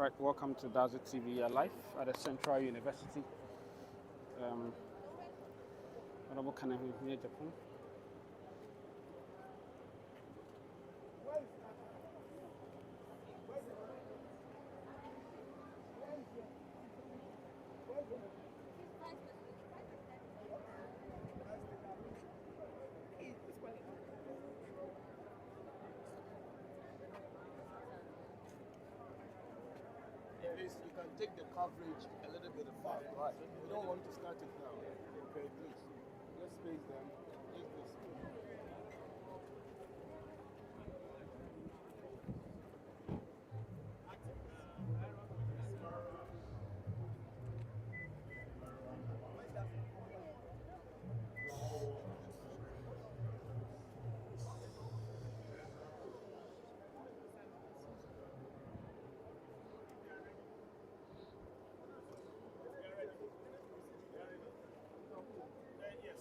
Right, welcome to Dazu TV Live at the Central University. Honorable Kanahu near Agyapong. You can take the coverage a little bit apart. Right. We don't want to start it now. Okay, please. Let's space them. Take this.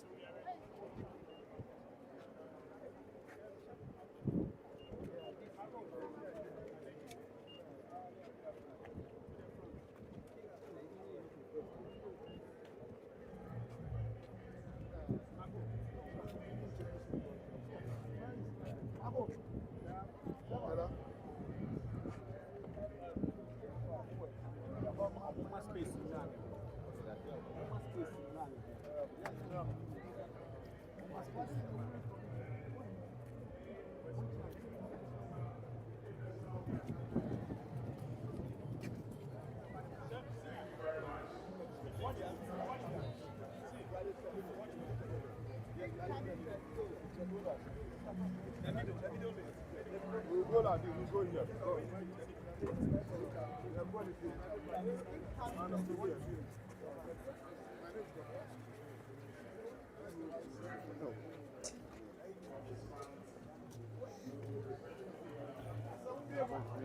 We'll go like this, we'll go here.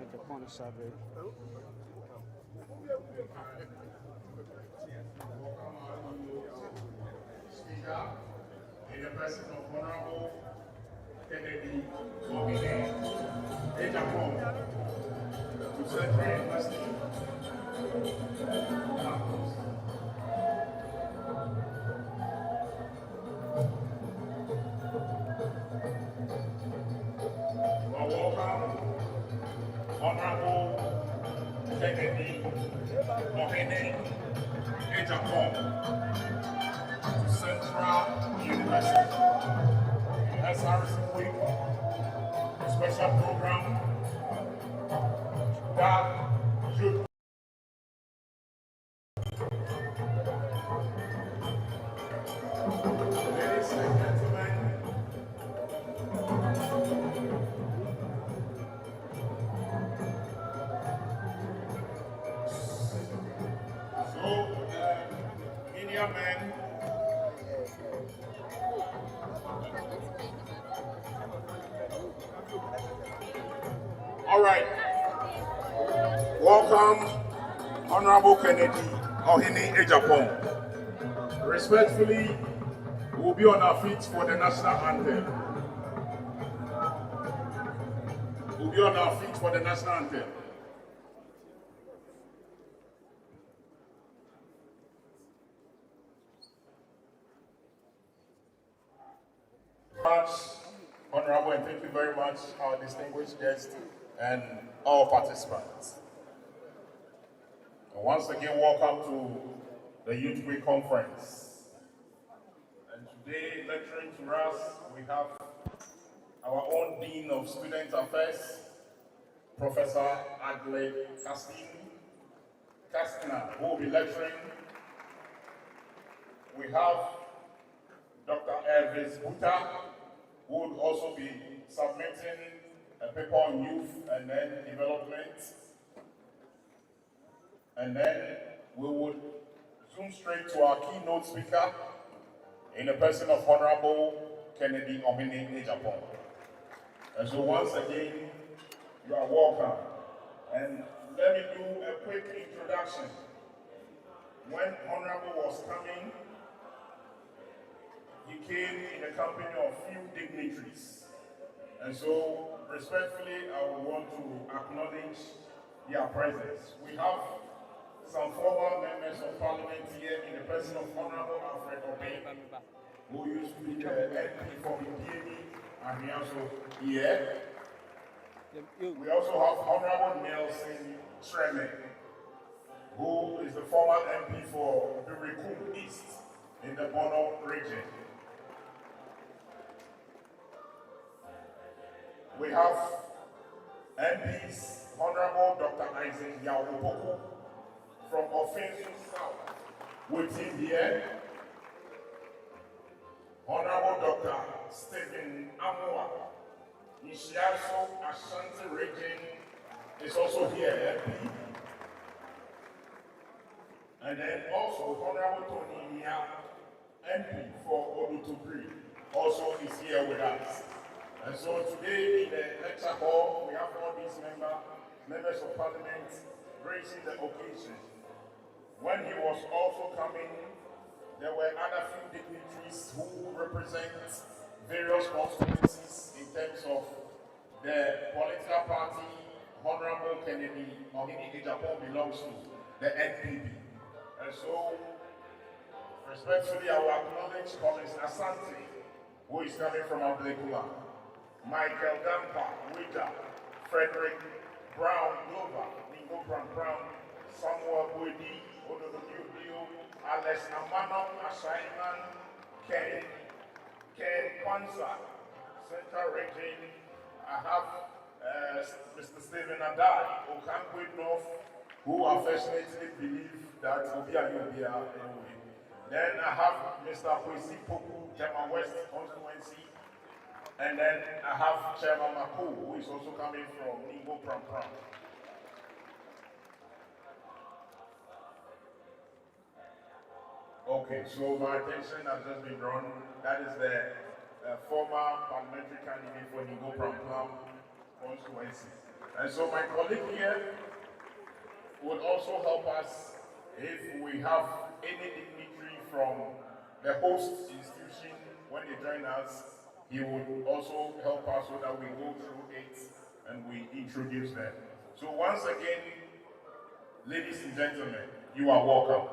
Agyapong Sabre. Speaker, in the person of Honorable Kennedy Agyapong to Central University. Well, welcome, Honorable Kennedy Agyapong to Central University. SRC Week, a special program that should ladies and gentlemen, so media men, all right. Welcome, Honorable Kennedy Agyapong. Respectfully, we will be on our feet for the national anthem. We'll be on our feet for the national anthem. Honorable, and thank you very much, our distinguished guests and all participants. And once again, welcome to the Youth Week Conference. And today, lecturing to us, we have our own Dean of Student Affairs, Professor Adley Castina, who will be lecturing. We have Dr. Elvis Buta, who would also be submitting a paper on youth and then development. And then we would zoom straight to our keynote speaker in the person of Honorable Kennedy Agyapong. And so once again, you are welcome. And let me do a quick introduction. When Honorable was coming, he came in the company of few dignitaries. And so, respectfully, I would want to acknowledge their presence. We have some former members of parliament here in the person of Honorable Alfred Obey, who used to be the NPP for BPA, and he also here. We also have Honorable Nelson Treme, who is the former MP for Birikum East in the Bono region. We have MPs Honorable Dr. Isaac Yawopoku from Offensive South with him here. Honorable Dr. Stephen Amua, Ishiaso Ashanti region, is also here, MP. And then also Honorable Tony Nia, MP for Olutubri, also is here with us. And so today in the lecture hall, we have all these members of parliament gracing the occasion. When he was also coming, there were other few dignitaries who represent various constituencies in terms of the political party Honorable Agyapong belongs to, the NPP. And so, respectfully, I will acknowledge Collins Asante, who is coming from Ablekuma, Michael Dampa, Wida, Frederick Brown, Glover, Ningo Brown, Samuel Budi, Odododio, Alex Amano, Ashaiman, Ken Kwanzaa, Central Region. I have Mr. Stephen Adai, Okankwe North, who affectionately believe that Obia anyway. Then I have Mr. Kwesi Poku, Tema West constituency. And then I have Chairman Mako, who is also coming from Ningo Pram. Okay, so my attention has just been drawn. That is the former parliamentary candidate for Ningo Pram constituency. And so my colleague here would also help us if we have any dignitary from the host institution when they join us. He would also help us so that we go through it and we introduce them. So once again, ladies and gentlemen, you are welcome.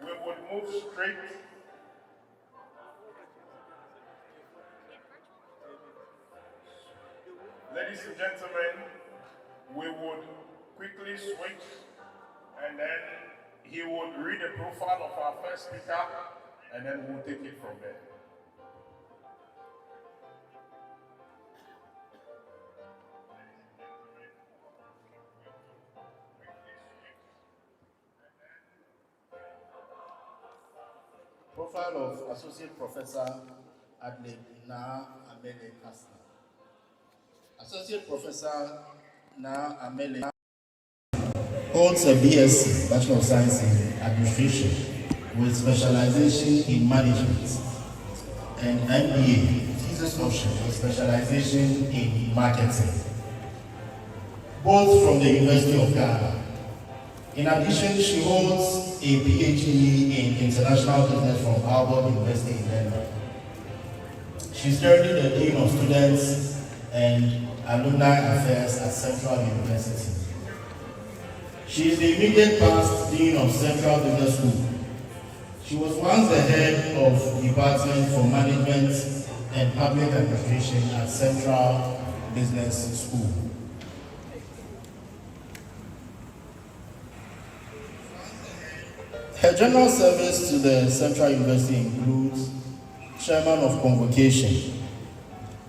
We would move straight. Ladies and gentlemen, we would quickly switch and then he would read the profile of our first speaker and then we'll take it from there. Profile of Associate Professor Adley Na Amele Kasna. Associate Professor Na Amele holds a BSc, Bachelor of Science in Administration, with specialization in management, and MBA, thesis option with specialization in marketing, both from the University of Ghana. In addition, she holds a PhD in International Business from Harvard University in London. She's currently the Dean of Students and Alumni Affairs at Central University. She is the immediate past Dean of Central Business School. She was once the head of Department for Management and Public Administration at Central Business School. Her general service to the Central University includes Chairman of Convocation,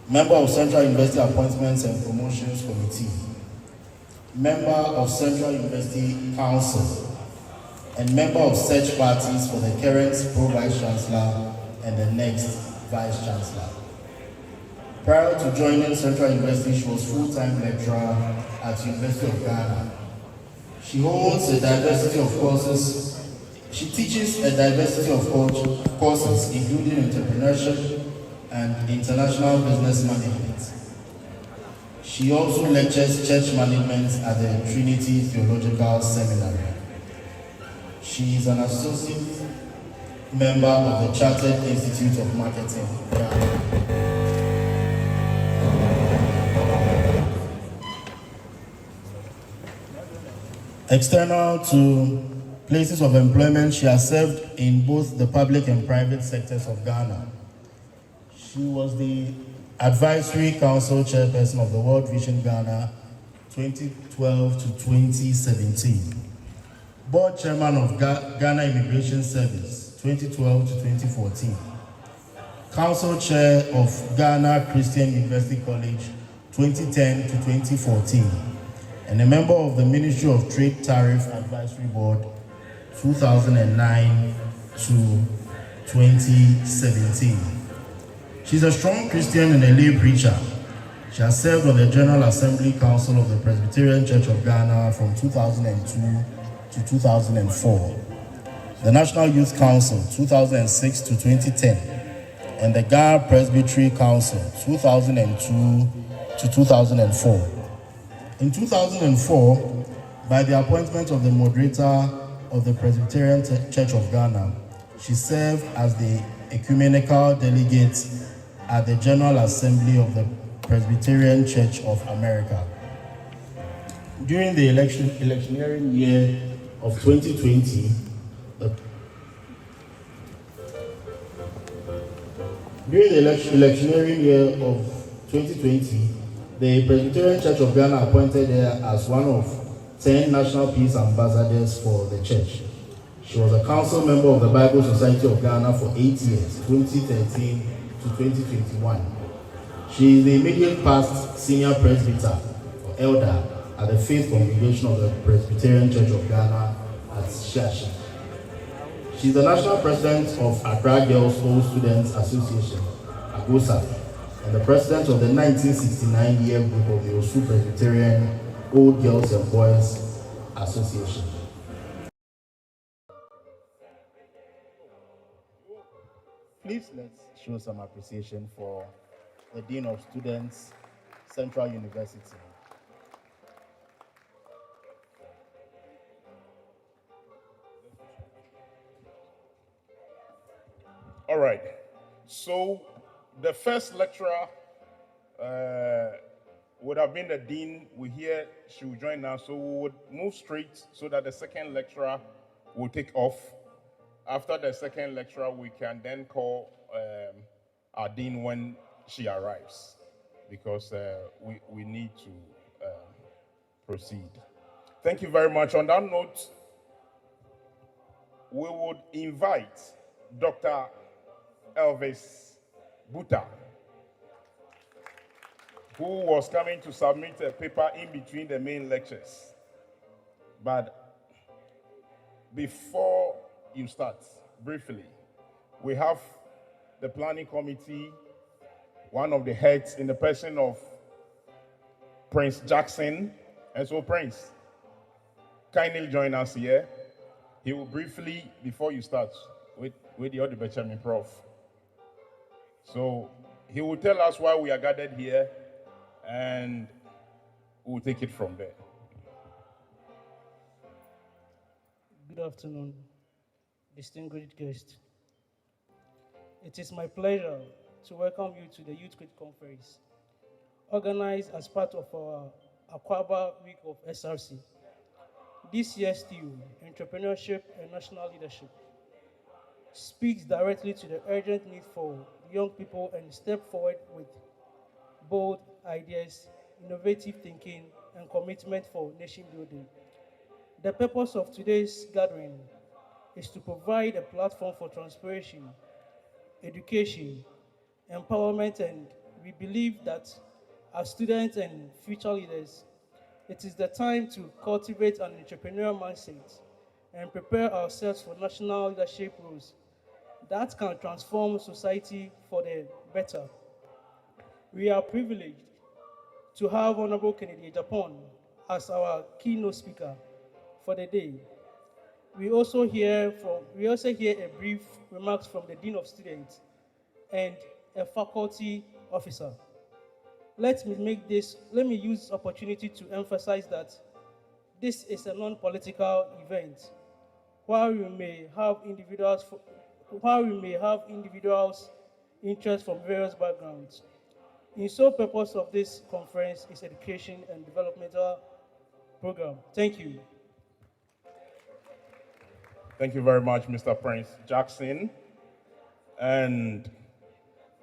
Member of Central University Appointments and Promotions Committee, Member of Central University Council, and Member of Search Parties for the current Pro-Vice Chancellor and the next Vice Chancellor. Prior to joining Central University, she was full-time lecturer at University of Ghana. She holds a diversity of courses. She teaches a diversity of courses, including entrepreneurship and international business management. She also lectures church management at the Trinity Theological Seminary. She is an associate member of the Chartered Institute of Marketing, Ghana. External to places of employment, she has served in both the public and private sectors of Ghana. She was the Advisory Council Chairperson of the World Vision Ghana 2012 to 2017. Board Chairman of Ghana Immigration Service 2012 to 2014. Council Chair of Ghana Christian University College 2010 to 2014. And a member of the Ministry of Trade Tariff Advisory Board 2009 to 2017. She's a strong Christian and a lay preacher. She has served on the General Assembly Council of the Presbyterian Church of Ghana from 2002 to 2004, the National Youth Council 2006 to 2010, and the Ghana Presbytery Council 2002 to 2004. In 2004, by the appointment of the moderator of the Presbyterian Church of Ghana, she served as the ecumenical delegate at the General Assembly of the Presbyterian Church of America. During the electioneering year of 2020, the Presbyterian Church of Ghana appointed her as one of 10 National Peace Ambassadors for the church. She was a council member of the Bible Society of Ghana for 8 years, 2013 to 2021. She is the immediate past senior presbyter or elder at the Faith Congregation of the Presbyterian Church of Ghana at Shashi. She is the national president of Accra Girls Old Students Association, AGOSA, and the president of the 1969 year group of the Osu Presbyterian Old Girls and Boys Association. Please let's show some appreciation for the Dean of Students, Central University. All right. So the first lecturer would have been the dean. We hear she will join now. So we would move straight so that the second lecturer will take off. After the second lecturer, we can then call our dean when she arrives, because we need to proceed. Thank you very much. On that note, we would invite Dr. Elvis Buta, who was coming to submit a paper in between the main lectures. But before you start, briefly, we have the planning committee, one of the heads in the person of Prince Jackson. And so Prince, kindly join us here. He will briefly, before you start, with the other Chairman Prof. So he will tell us why we are gathered here, and we'll take it from there. Good afternoon, distinguished guests. It is my pleasure to welcome you to the Youth Crit Conference, organized as part of our Akwaba Week of SRC. This year's theme, Entrepreneurship and National Leadership, speaks directly to the urgent need for young people and step forward with bold ideas, innovative thinking, and commitment for nation building. The purpose of today's gathering is to provide a platform for transparency, education, empowerment, and we believe that as students and future leaders, it is the time to cultivate an entrepreneurial mindset and prepare ourselves for national leadership roles that can transform society for the better. We are privileged to have Honorable Kennedy Agyapong as our keynote speaker for the day. We also hear a brief remarks from the Dean of Students and a faculty officer. Let me use this opportunity to emphasize that this is a non-political event. While we may have individuals interests from various backgrounds, the sole purpose of this conference is education and developmental program. Thank you. Thank you very much, Mr. Prince Jackson. And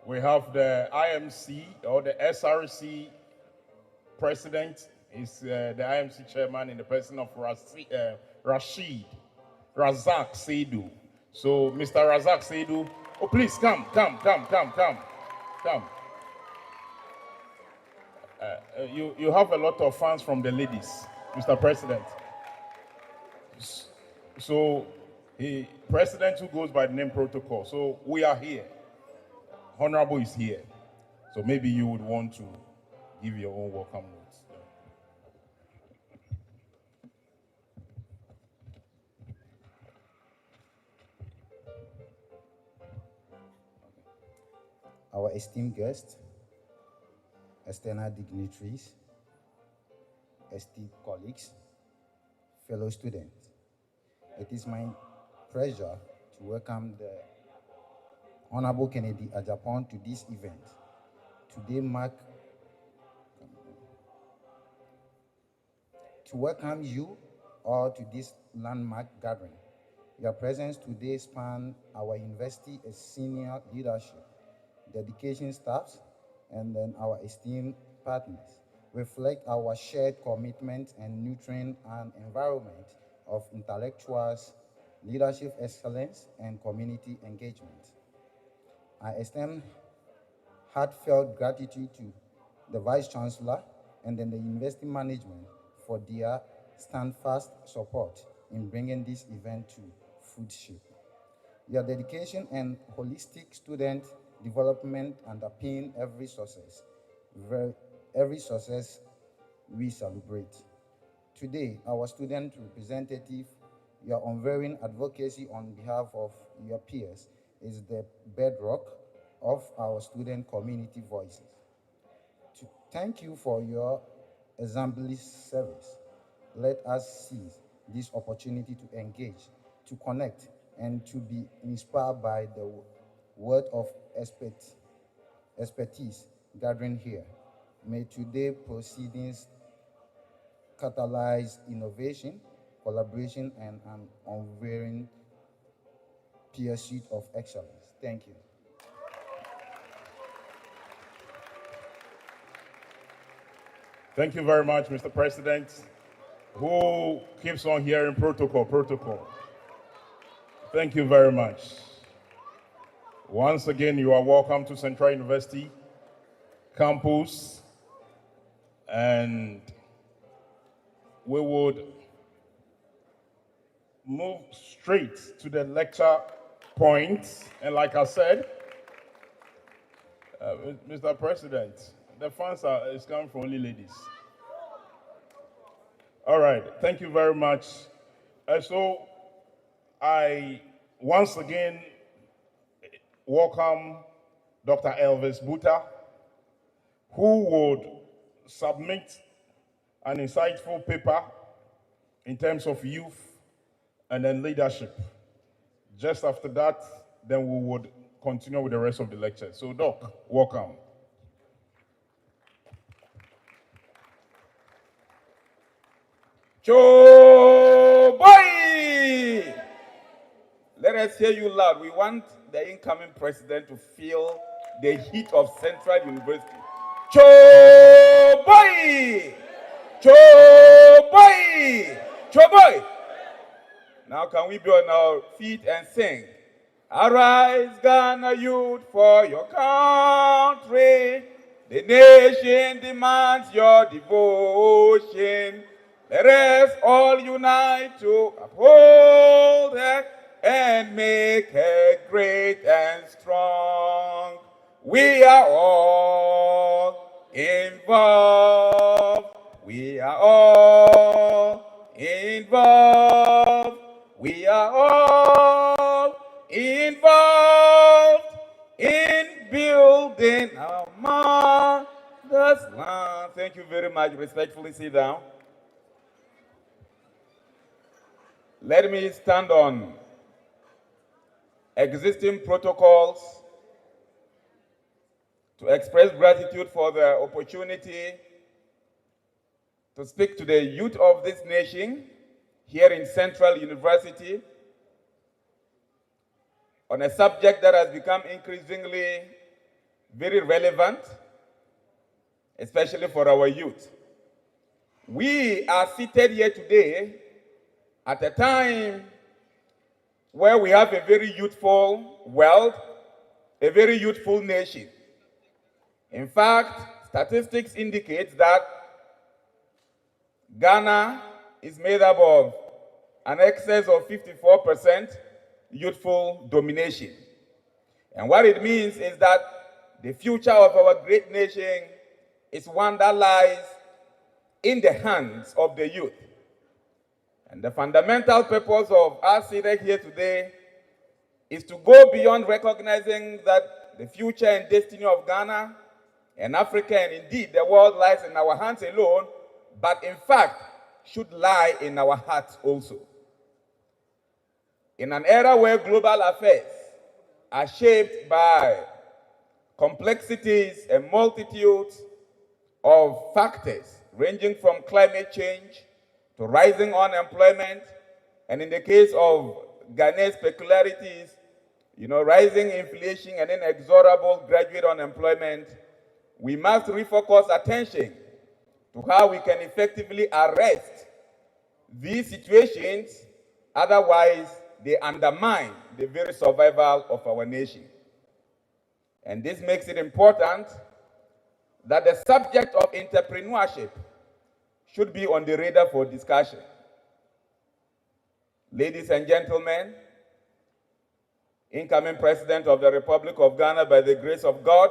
we have the IMC or the SRC president, is the IMC chairman in the person of Rashid Razak Seidu. So, Mr. Razak Seidu, oh, please come. You have a lot of fans from the ladies, Mr. President. So, president who goes by the name protocol. So, we are here. Honorable is here. So, maybe you would want to give your own welcome notes. Our esteemed guests, external dignitaries, esteemed colleagues, fellow students. It is my pleasure to welcome the Honorable Kennedy Agyapong to this event. To welcome you all to this landmark gathering. Your presence today spans our university as senior leadership, dedication staffs, and then our esteemed partners, reflect our shared commitment and nurturing an environment of intellectuals, leadership excellence, and community engagement. I extend heartfelt gratitude to the Vice Chancellor and then the university management for their steadfast support in bringing this event to fruition. Your dedication and holistic student development underpin every success we celebrate. Today, our student representative, your unwavering advocacy on behalf of your peers is the bedrock of our student community voices. To thank you for your exemplary service, let us seize this opportunity to engage, to connect, and to be inspired by the word of expertise gathering here. May today's proceedings catalyze innovation, collaboration, and an unwavering pursuit of excellence. Thank you. Thank you very much, Mr. President, who keeps on hearing protocol. Thank you very much. Once again, you are welcome to Central University campus, and we would move straight to the lecture points. And like I said, Mr. President, the fans is coming from only ladies. All right, thank you very much. So I once again welcome Dr. Elvis Buta, who would submit an insightful paper in terms of youth and then leadership. Just after that, then we would continue with the rest of the lecture. So, Doc, welcome. Joe boy! Let us hear you loud. We want the incoming president to feel the heat of Central University. Joe boy! Joe boy! Joe boy! Now can we be on our feet and sing? Arise, Ghana youth, for your country. The nation demands your devotion. Let us all unite to uphold her and make her great and strong. We are all involved. We are all involved. We are all involved in building our mother's land. Thank you very much. Respectfully sit down. Let me stand on existing protocols to express gratitude for the opportunity to speak to the youth of this nation here in Central University on a subject that has become increasingly very relevant, especially for our youth. We are seated here today at a time where we have a very youthful world, a very youthful nation. In fact, statistics indicate that Ghana is made up of an excess of 54% youthful domination. And what it means is that the future of our great nation is one that lies in the hands of the youth. And the fundamental purpose of us seated here today is to go beyond recognizing that the future and destiny of Ghana and Africa and indeed the world lies in our hands alone, but in fact should lie in our hearts also. In an era where global affairs are shaped by complexities and multitudes of factors ranging from climate change to rising unemployment, and in the case of Ghana's peculiarities, rising inflation and inexorable graduate unemployment, we must refocus attention to how we can effectively arrest these situations, otherwise they undermine the very survival of our nation. And this makes it important that the subject of entrepreneurship should be on the radar for discussion. Ladies and gentlemen, incoming President of the Republic of Ghana, by the grace of God,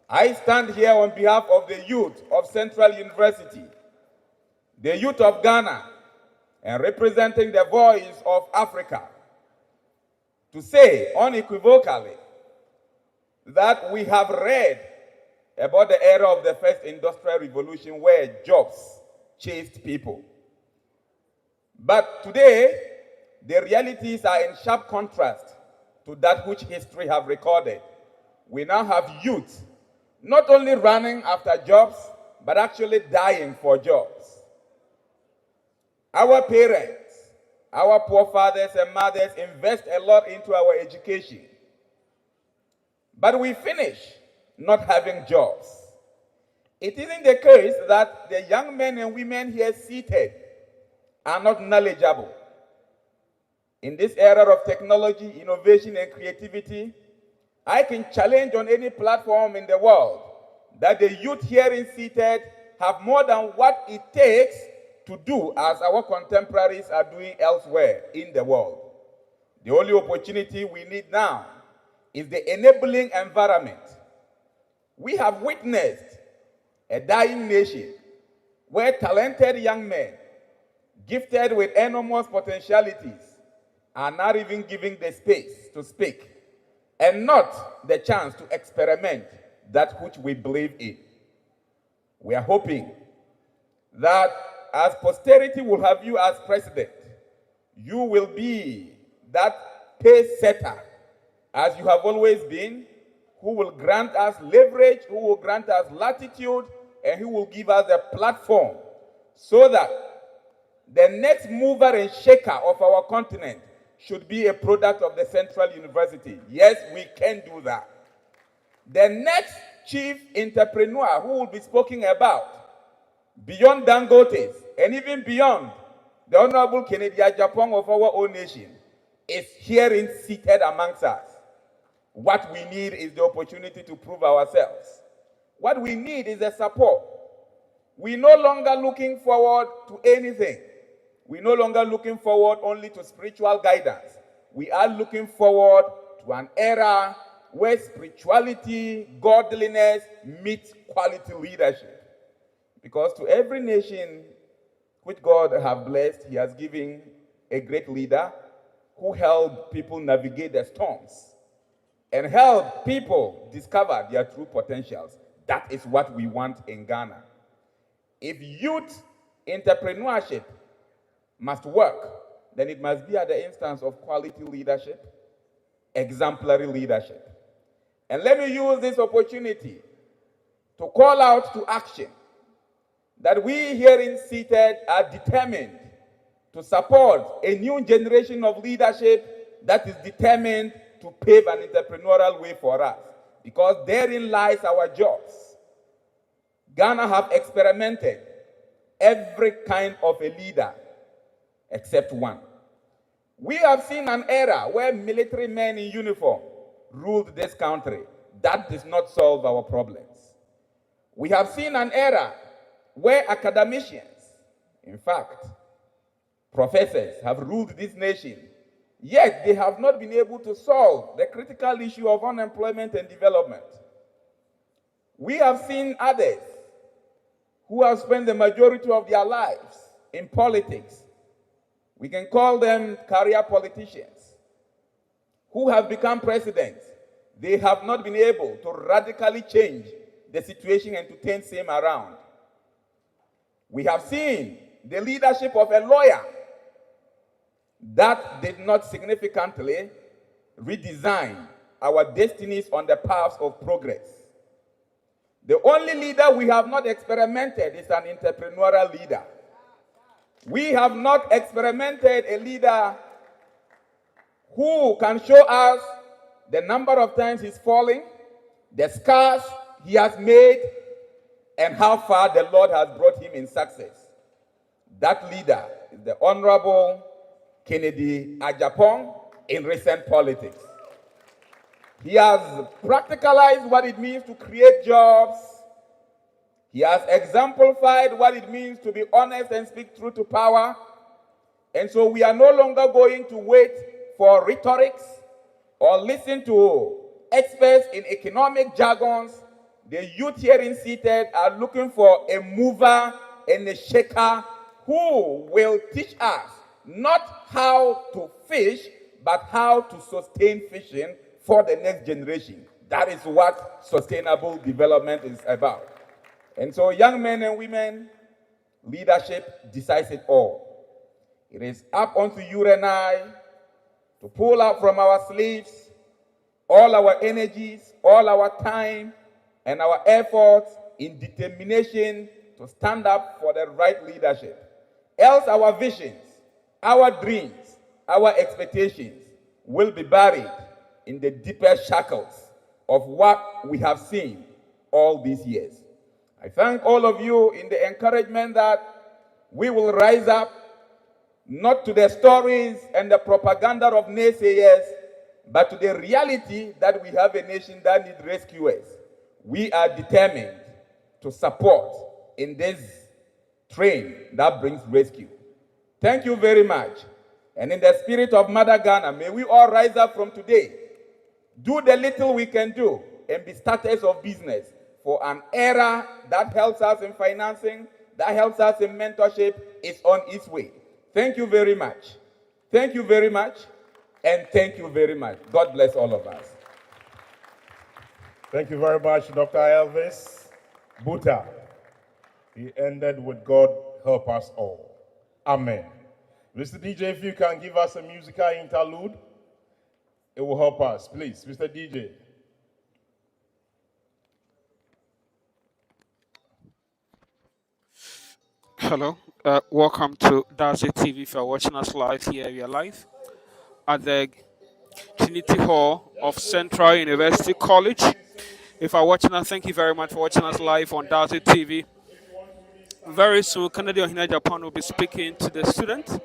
I stand here on behalf of the youth of Central University, the youth of Ghana, and representing the voice of Africa, to say unequivocally that we have read about the era of the first industrial revolution where jobs chased people. But today, the realities are in sharp contrast to that which history have recorded. We now have youth not only running after jobs, but actually dying for jobs. Our parents, our poor fathers and mothers invest a lot into our education. But we finish not having jobs. It isn't the case that the young men and women here seated are not knowledgeable. In this era of technology, innovation, and creativity, I can challenge on any platform in the world that the youth here seated have more than what it takes to do as our contemporaries are doing elsewhere in the world. The only opportunity we need now is the enabling environment. We have witnessed a dying nation where talented young men, gifted with enormous potentialities, are not even given the space to speak and not the chance to experiment that which we believe in. We are hoping that as posterity will have you as president, you will be that pace setter, as you have always been, who will grant us leverage, who will grant us latitude, and who will give us a platform so that the next mover and shaker of our continent should be a product of the Central University. Yes, we can do that. The next chief entrepreneur who will be spoken about, beyond Dangote's and even beyond the Honorable Agyapong of our own nation, is herein seated amongst us. What we need is the opportunity to prove ourselves. What we need is the support. We're no longer looking forward to anything. We're no longer looking forward only to spiritual guidance. We are looking forward to an era where spirituality, godliness meets quality leadership. Because to every nation which God has blessed, he has given a great leader who helped people navigate the storms and help people discover their true potentials. That is what we want in Ghana. If youth entrepreneurship must work, then it must be at the instance of quality leadership, exemplary leadership. And let me use this opportunity to call out to action that we herein seated are determined to support a new generation of leadership that is determined to pave an entrepreneurial way for us, because therein lies our jobs. Ghana have experimented every kind of a leader except one. We have seen an era where military men in uniform ruled this country. That does not solve our problems. We have seen an era where academicians, in fact, professors, have ruled this nation, yet they have not been able to solve the critical issue of unemployment and development. We have seen others who have spent the majority of their lives in politics. We can call them career politicians who have become presidents. They have not been able to radically change the situation and to turn same around. We have seen the leadership of a lawyer that did not significantly redesign our destinies on the paths of progress. The only leader we have not experimented is an entrepreneurial leader. We have not experimented a leader who can show us the number of times he's falling, the scars he has made, and how far the Lord has brought him in success. That leader is the Honorable Kennedy Agyapong in recent politics. He has practicalized what it means to create jobs. He has exemplified what it means to be honest and speak truth to power. And so we are no longer going to wait for rhetorics or listen to experts in economic jargons. The youth herein seated are looking for a mover and a shaker who will teach us not how to fish, but how to sustain fishing for the next generation. That is what sustainable development is about. And so, young men and women, leadership decides it all. It is up unto you and I to pull out from our sleeves all our energies, all our time, and our efforts in determination to stand up for the right leadership. Else our visions, our dreams, our expectations will be buried in the deepest shackles of what we have seen all these years. I thank all of you in the encouragement that we will rise up, not to the stories and the propaganda of naysayers, but to the reality that we have a nation that needs rescuers. We are determined to support in this train that brings rescue. Thank you very much. And in the spirit of Mother Ghana, may we all rise up from today, do the little we can do, and be starters of business for an era that helps us in financing, that helps us in mentorship, is on its way. Thank you very much. Thank you very much. And thank you very much. God bless all of us. Thank you very much, Dr. Elvis Buta. He ended with God help us all. Amen. Mr. DJ, if you can give us a musical interlude, it will help us. Please, Mr. DJ. Hello, welcome to Dazi TV. If you're watching us live here, we are live at the Trinity Hall of Central University College. If you're watching us, thank you very much for watching us live on Dazi TV. Very soon, Canadian in Japan will be speaking to the students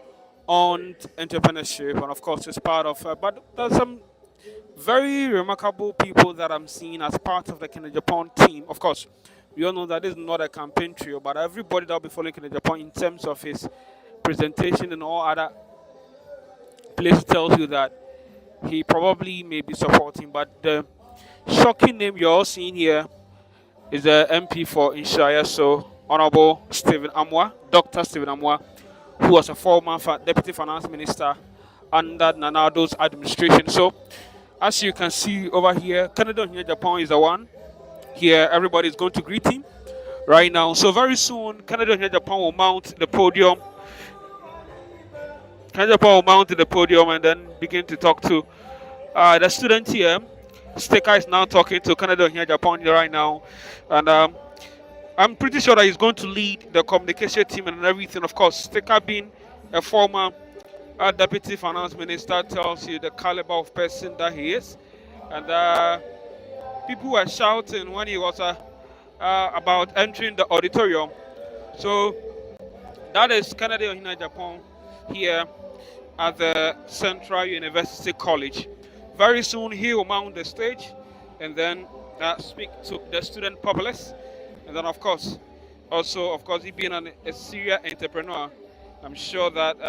on entrepreneurship, and of course, it's part of. But there's some very remarkable people that I'm seeing as part of the Canadian Japan team. Of course, we all know that this is not a campaign trio, but everybody that will be following Canadian Japan in terms of his presentation and all other places tells you that he probably may be supporting. But the shocking name you're all seeing here is the MP for Inshaya, so Honorable Stephen Amwa, Dr. Stephen Amwa, who was a former Deputy Finance Minister under Nanado's administration. So, as you can see over here, Canada and Japan is the one. Here, everybody is going to greet him right now. So very soon, Canada and Japan will mount the podium. Canada Japan will mount to the podium and then begin to talk to the student here. Sticker is now talking to Canada and Japan right now. And I'm pretty sure that he's going to lead the communication team and everything. Of course, Sticker being a former Our Deputy Finance Minister tells you the caliber of person that he is. And people were shouting when he was about entering the auditorium. So that is Kennedy Ohina Japan here at the Central University College. Very soon he will mount the stage and then speak to the student populace. And then, of course, also, of course, he being a serial entrepreneur, I'm sure that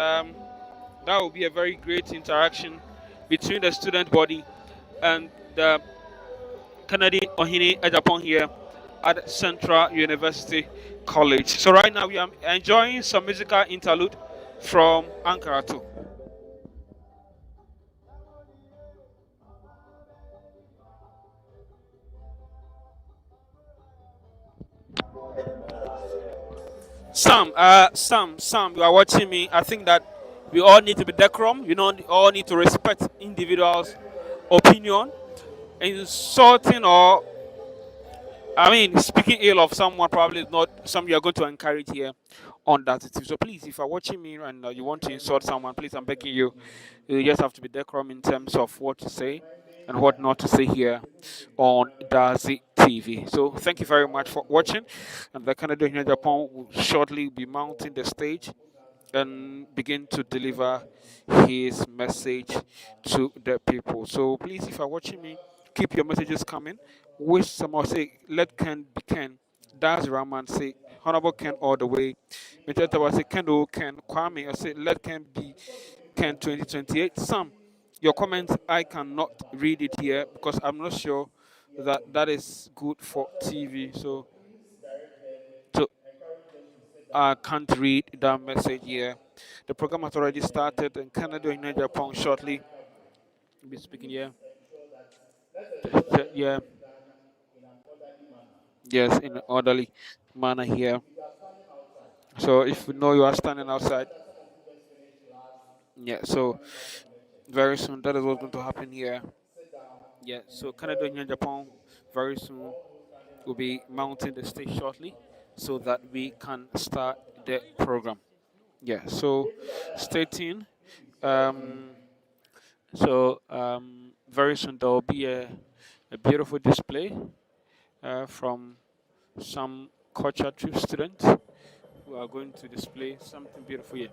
that will be a very great interaction between the student body and the Kennedy Ohini Ejapong here at Central University College. So right now we are enjoying some musical interlude from Ankara too. Sam, you are watching me. I think that we all need to be decorum. You know, we all need to respect individuals' opinion. Insulting or, I mean, speaking ill of someone probably is not something you're going to encourage here on that. So please, if you're watching me and you want to insult someone, please, I'm begging you, you just have to be decorum in terms of what to say and what not to say here on Dazi TV. So thank you very much for watching. And the Canada in Japan will shortly be mounting the stage and begin to deliver his message to the people. So please, if you're watching me, keep your messages coming. Wish someone say, let Ken be Ken. That's Raman say, Honorable Ken all the way. Mecheta say, Ken do Ken. Kwame, I say, let Ken be Ken 2028. Some, your comments, I cannot read it here because I'm not sure that that is good for TV. So I can't read that message here. The program has already started in Canada in Japan shortly. I'll be speaking here. Yeah, yes, in an orderly manner here. So if you know you are standing outside, yeah, so very soon that is what's going to happen here. Yeah, so Canada and Japan very soon will be mounting the stage shortly so that we can start the program. Yeah, so stay tuned. Um, very soon there will be a beautiful display from some culture trip students who are going to display something beautiful here.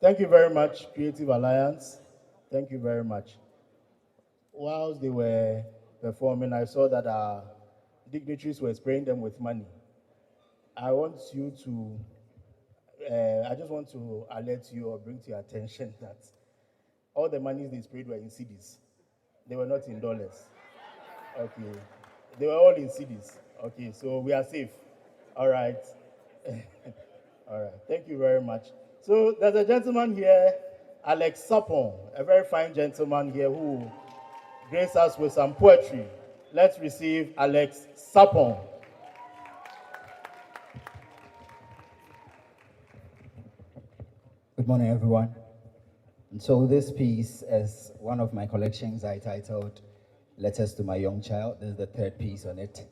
Thank you very much, Creative Alliance. Thank you very much. Whilst they were performing, I saw that our dignitaries were spraying them with money. I want you to, I just want to alert you or bring to your attention that all the monies they sprayed were in cedis. They were not in dollars. Okay. They were all in cedis. Okay, so we are safe. All right. All right. Thank you very much. So there's a gentleman here, Alex Sapon, a very fine gentleman here who grace us with some poetry. Let's receive Alex Sapon. Good morning, everyone. And so this piece is one of my collections I titled Letters to My Young Child. This is the third piece on it.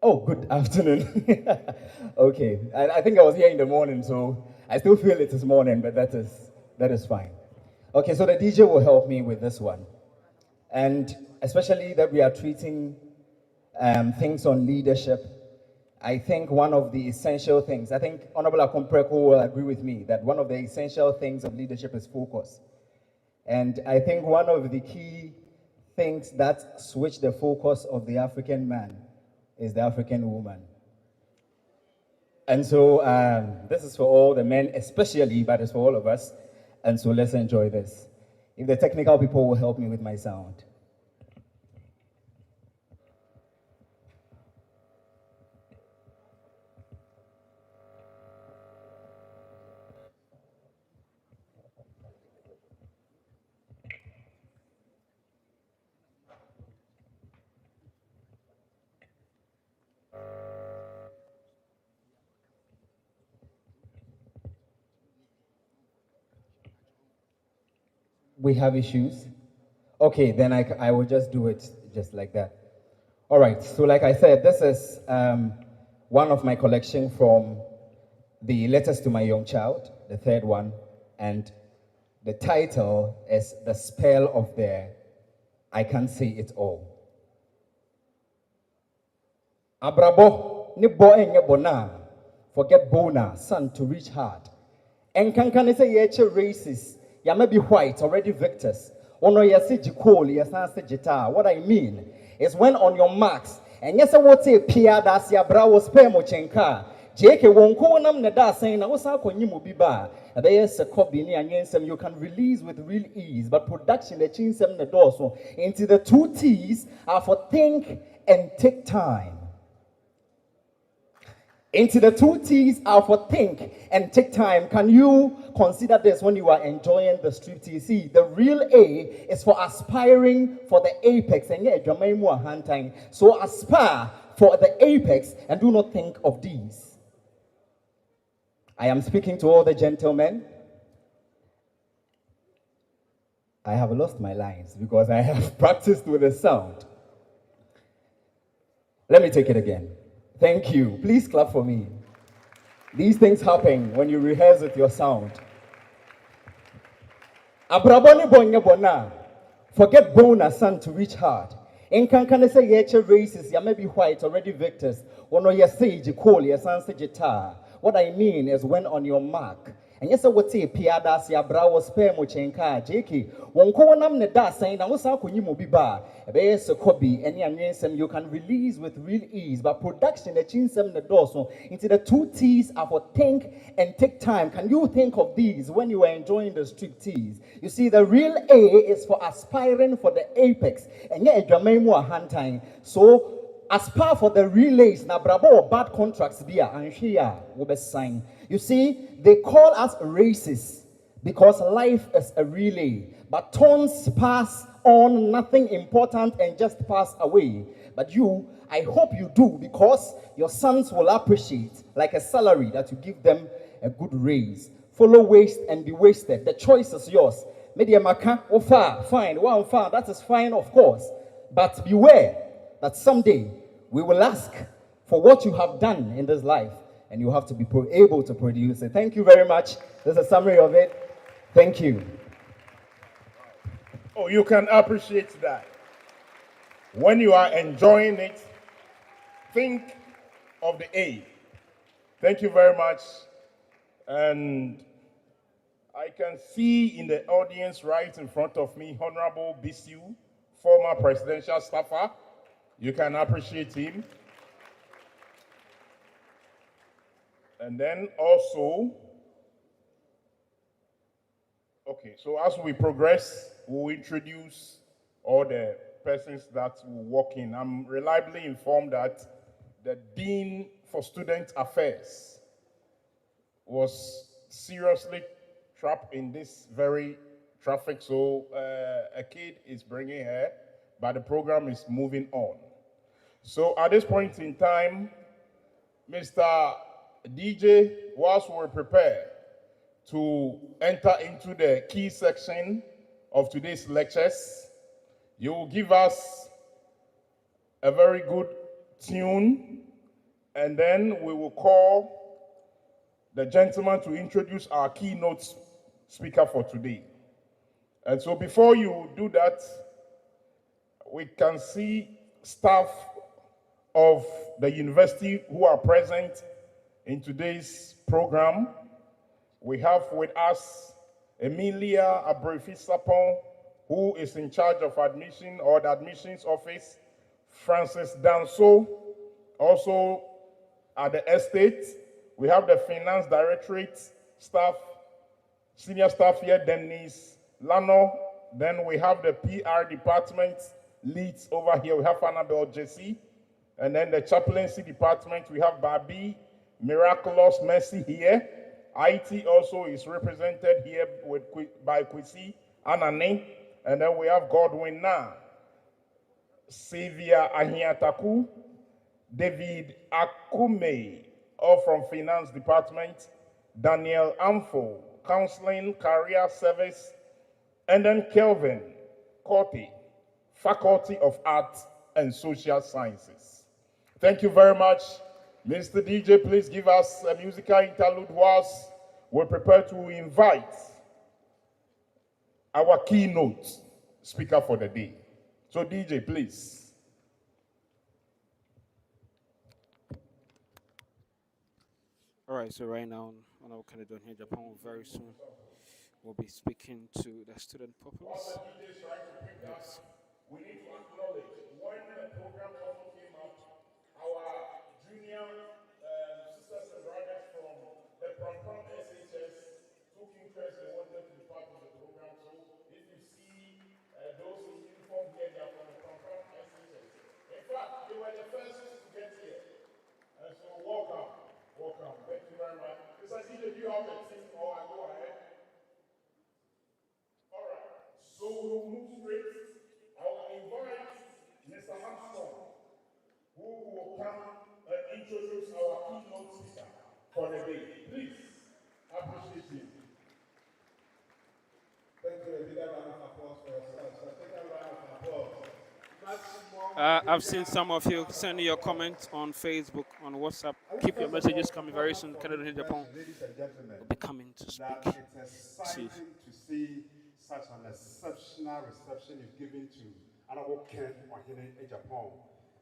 Oh, good afternoon. Okay, I think I was here in the morning, so I still feel it is morning, but that is fine. Okay, so the DJ will help me with this one. And especially that we are treating things on leadership, I think one of the essential things, I think Honorable Akompreko will agree with me that one of the essential things of leadership is focus. And I think one of the key things that switch the focus of the African man is the African woman. And so this is for all the men especially, but it's for all of us. And so let's enjoy this. If the technical people will help me with my sound. We have issues? Okay, then I will just do it just like that. All right, so like I said, this is one of my collection from the Letters to My Young Child, the third one, and the title is The Spell of the I Can't Say It All. Abrabo, ni bo enye bona, forget bona, son to reach hard. And can say yeche races, ya may be white, already victors. Ono yasi jikol, yasa jita. What I mean is when on your marks, and yes, I would say Pia das ya bra was pemo chenka. JK won't call them the saying, I was how can you be bar? There's a copy and you can release with real ease, but production the chin them the door. So into the two T's are for think and take time. Into the two T's are for think and take time. Can you consider this when you are enjoying the striptease? See, the real A is for aspiring for the apex. And yeah, so aspire for the apex and do not think of these. I am speaking to all the gentlemen. I have lost my lines because I have practiced with the sound. Let me take it again. Thank you. Please clap for me. These things happen when you rehearse with your sound. Abraboni bonya bona. Forget bona son to reach hard. In can say yet races, ya may be white, already victors. One of your sage, call your son's guitar. What I mean is when on your mark. And yes, I would say Piadas, ya brow was spare mochenka, Jakey. Won't call them the da saying, I was uncle you be bar. A base a copy, any answer you can release with real ease. But production, the chin some the dorsal into the two T's are for think and take time. Can you think of these when you are enjoying the street teas? You see, the real A is for aspiring for the apex. And yet, your memoir hand time. So, aspire for the relays na brabo or bad contracts be and here will be signed. You see, they call us racists because life is a relay, but tons pass on, nothing important and just pass away. But you, I hope you do, because your sons will appreciate like a salary that you give them a good raise. Follow waste and be wasted. The choice is yours. Media maka, fine, one fine, that is fine, of course. But beware that someday we will ask for what you have done in this life, and you have to be able to produce it. Thank you very much. There's a summary of it. Thank you. Oh, you can appreciate that. When you are enjoying it, think of the A. Thank you very much. And I can see in the audience right in front of me, Honorable Bisu, former presidential staffer. You can appreciate him. And then also, okay, so as we progress, we'll introduce all the persons that will walk in. I'm reliably informed that the Dean for Student Affairs was seriously trapped in this very traffic, so a kid is bringing her, but the program is moving on. So at this point in time, Mr. DJ, whilst we're prepared to enter into the key section of today's lectures, you will give us a very good tune, and then we will call the gentleman to introduce our keynote speaker for today. And so before you do that, we can see staff of the university who are present in today's program. We have with us Emilia Abrefisapon, who is in charge of admission or the admissions office, Francis Danso, also at the estate. We have the finance directorate staff, senior staff here, Denise Lano. Then we have the PR department leads over here. We have Annabelle Jesse. And then the chaplaincy department, we have Babi Miraculous Mercy here. IT also is represented here by Kwesi Anane. And then we have Godwin Na, Sylvia Ahiataku, David Akume, all from finance department, Daniel Amfo, counseling, career service, and then Kelvin Korte, Faculty of Arts and Social Sciences. Thank you very much. Mr. DJ, please give us a musical interlude whilst we're prepared to invite our keynote speaker for the day. So DJ, please. All right, so right now, on our Canada here, Japan, very soon, we'll be speaking to the student populace. Yes. We need to acknowledge when the program also came up, our junior sisters and brothers from the Prom SHS took interest and wanted to be part of the program. So if you see those in uniform here, they are from the Prom SHS. In fact, they were the first to get here. And so welcome. Welcome. Thank you very much. Mr. DJ, do you have a team or I go ahead? All right. So we'll move straight. I will invite Mr. Armstrong, who will come and introduce our keynote speaker for the day. Please appreciate him. Thank you. A big round of applause for yourself. So take a round of applause. I've seen some of you sending your comments on Facebook, on WhatsApp. Keep your messages coming very soon. Canada and Japan Ladies and gentlemen, will be coming to speak. that it's exciting to see such an exceptional reception you've given to Honorable Ken Ohene Agyapong.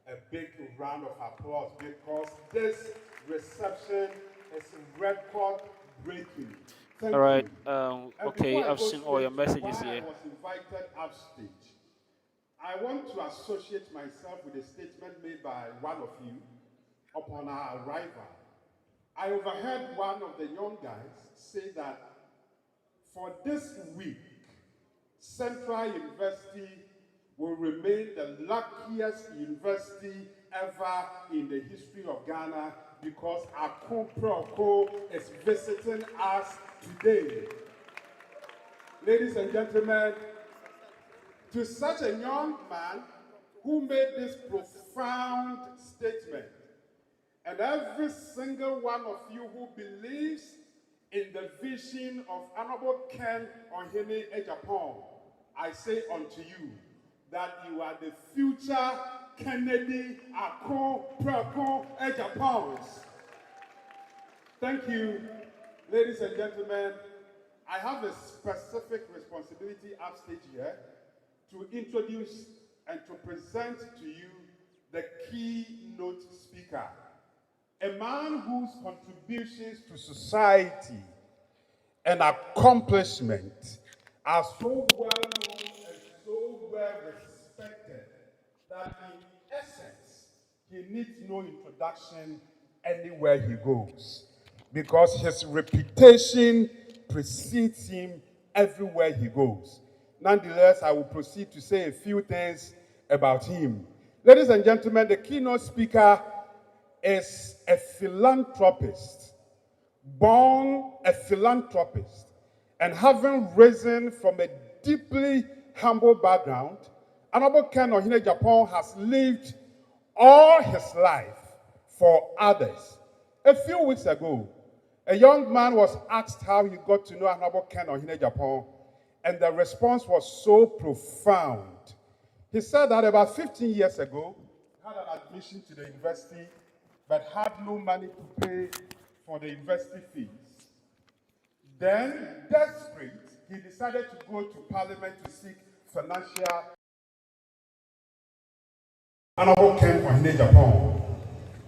A big round of applause because this reception is record breaking. Thank All right. you. And Okay, before I I've go seen all your straight to messages why here. I was invited upstage, I want to associate myself with a statement made by one of you upon our arrival. I overheard one of the young guys say that for this week, Central University will remain the luckiest university ever in the history of Ghana because Akon Proko is visiting us today. Ladies and gentlemen, to such a young man who made this profound statement, and every single one of you who believes in the vision of Honorable Ken Ohene Agyapong, I say unto you that you are the future Kennedy Akon Preko Agyapongs. Thank you, ladies and gentlemen. I have a specific responsibility upstage here to introduce and to present to you the keynote speaker, a man whose contributions to society and accomplishment are so well known and so well respected that in essence, he needs no introduction anywhere he goes because his reputation precedes him everywhere he goes. Nonetheless, I will proceed to say a few things about him. Ladies and gentlemen, the keynote speaker is a philanthropist, born a philanthropist, and having risen from a deeply humble background, Honorable Ken Ohene Agyapong has lived all his life for others. A few weeks ago, a young man was asked how he got to know Honorable Ken Ohene Agyapong, and the response was so profound. He said that about 15 years ago, he had an admission to the university, but had no money to pay for the university fees. Then, desperate, he decided to go to Parliament to seek financial. Honorable Ken Ohene Agyapong.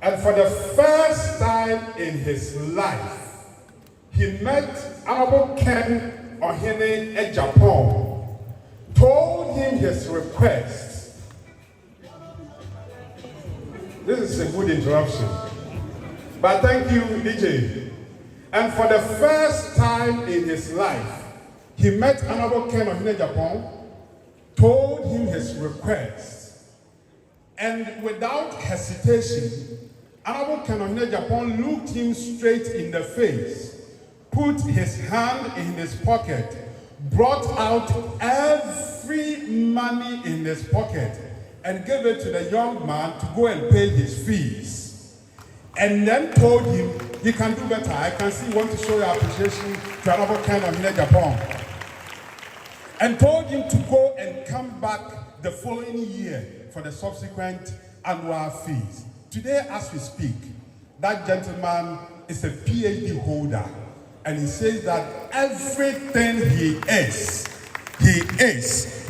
And for the first time in his life, he met Honorable Ken Ohene Agyapong, told him his request. This is a good interruption. But thank you, DJ. And for the first time in his life, he met Honorable Ken Ohene Agyapong, told him his request, and without hesitation, Honorable Ken Ohene Agyapong looked him straight in the face, put his hand in his pocket, brought out every money in his pocket, and gave it to the young man to go and pay his fees. And then told him, he can do better. I can see you want to show your appreciation to Honorable Ken Ohene Agyapong. And told him to go and come back the following year for the subsequent annual fees. Today, as we speak, that gentleman is a PhD holder, and he says that everything he is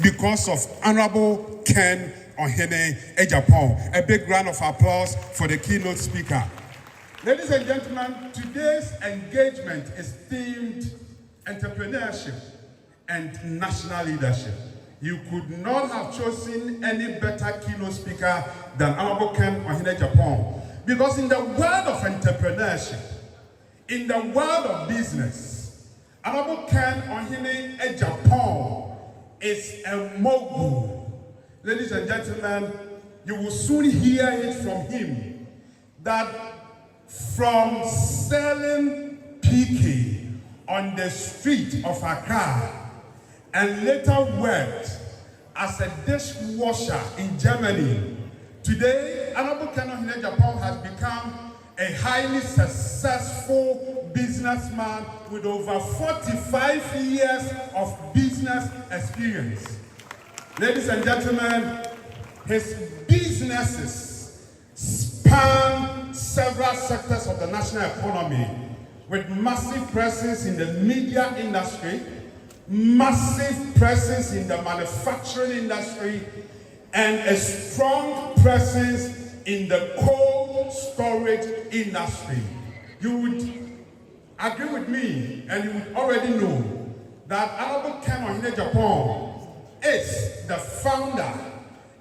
because of Honorable Ken Ohene Agyapong. A big round of applause for the keynote speaker. Ladies and gentlemen, today's engagement is themed entrepreneurship and national leadership. You could not have chosen any better keynote speaker than Honorable Ken Ohene Agyapong. Because in the world of entrepreneurship, in the world of business, Honorable Ken Ohene Agyapong is a mogul. Ladies and gentlemen, you will soon hear it from him that from selling PK on the street of Accra and later worked as a dishwasher in Germany, today, Honorable Ken Ohene Agyapong has become a highly successful businessman with over 45 years of business experience. Ladies and gentlemen, his businesses span several sectors of the national economy with massive presence in the media industry, massive presence in the manufacturing industry, and a strong presence in the cold storage industry. You would agree with me, and you would already know that Honorable Ken Agyapong is the founder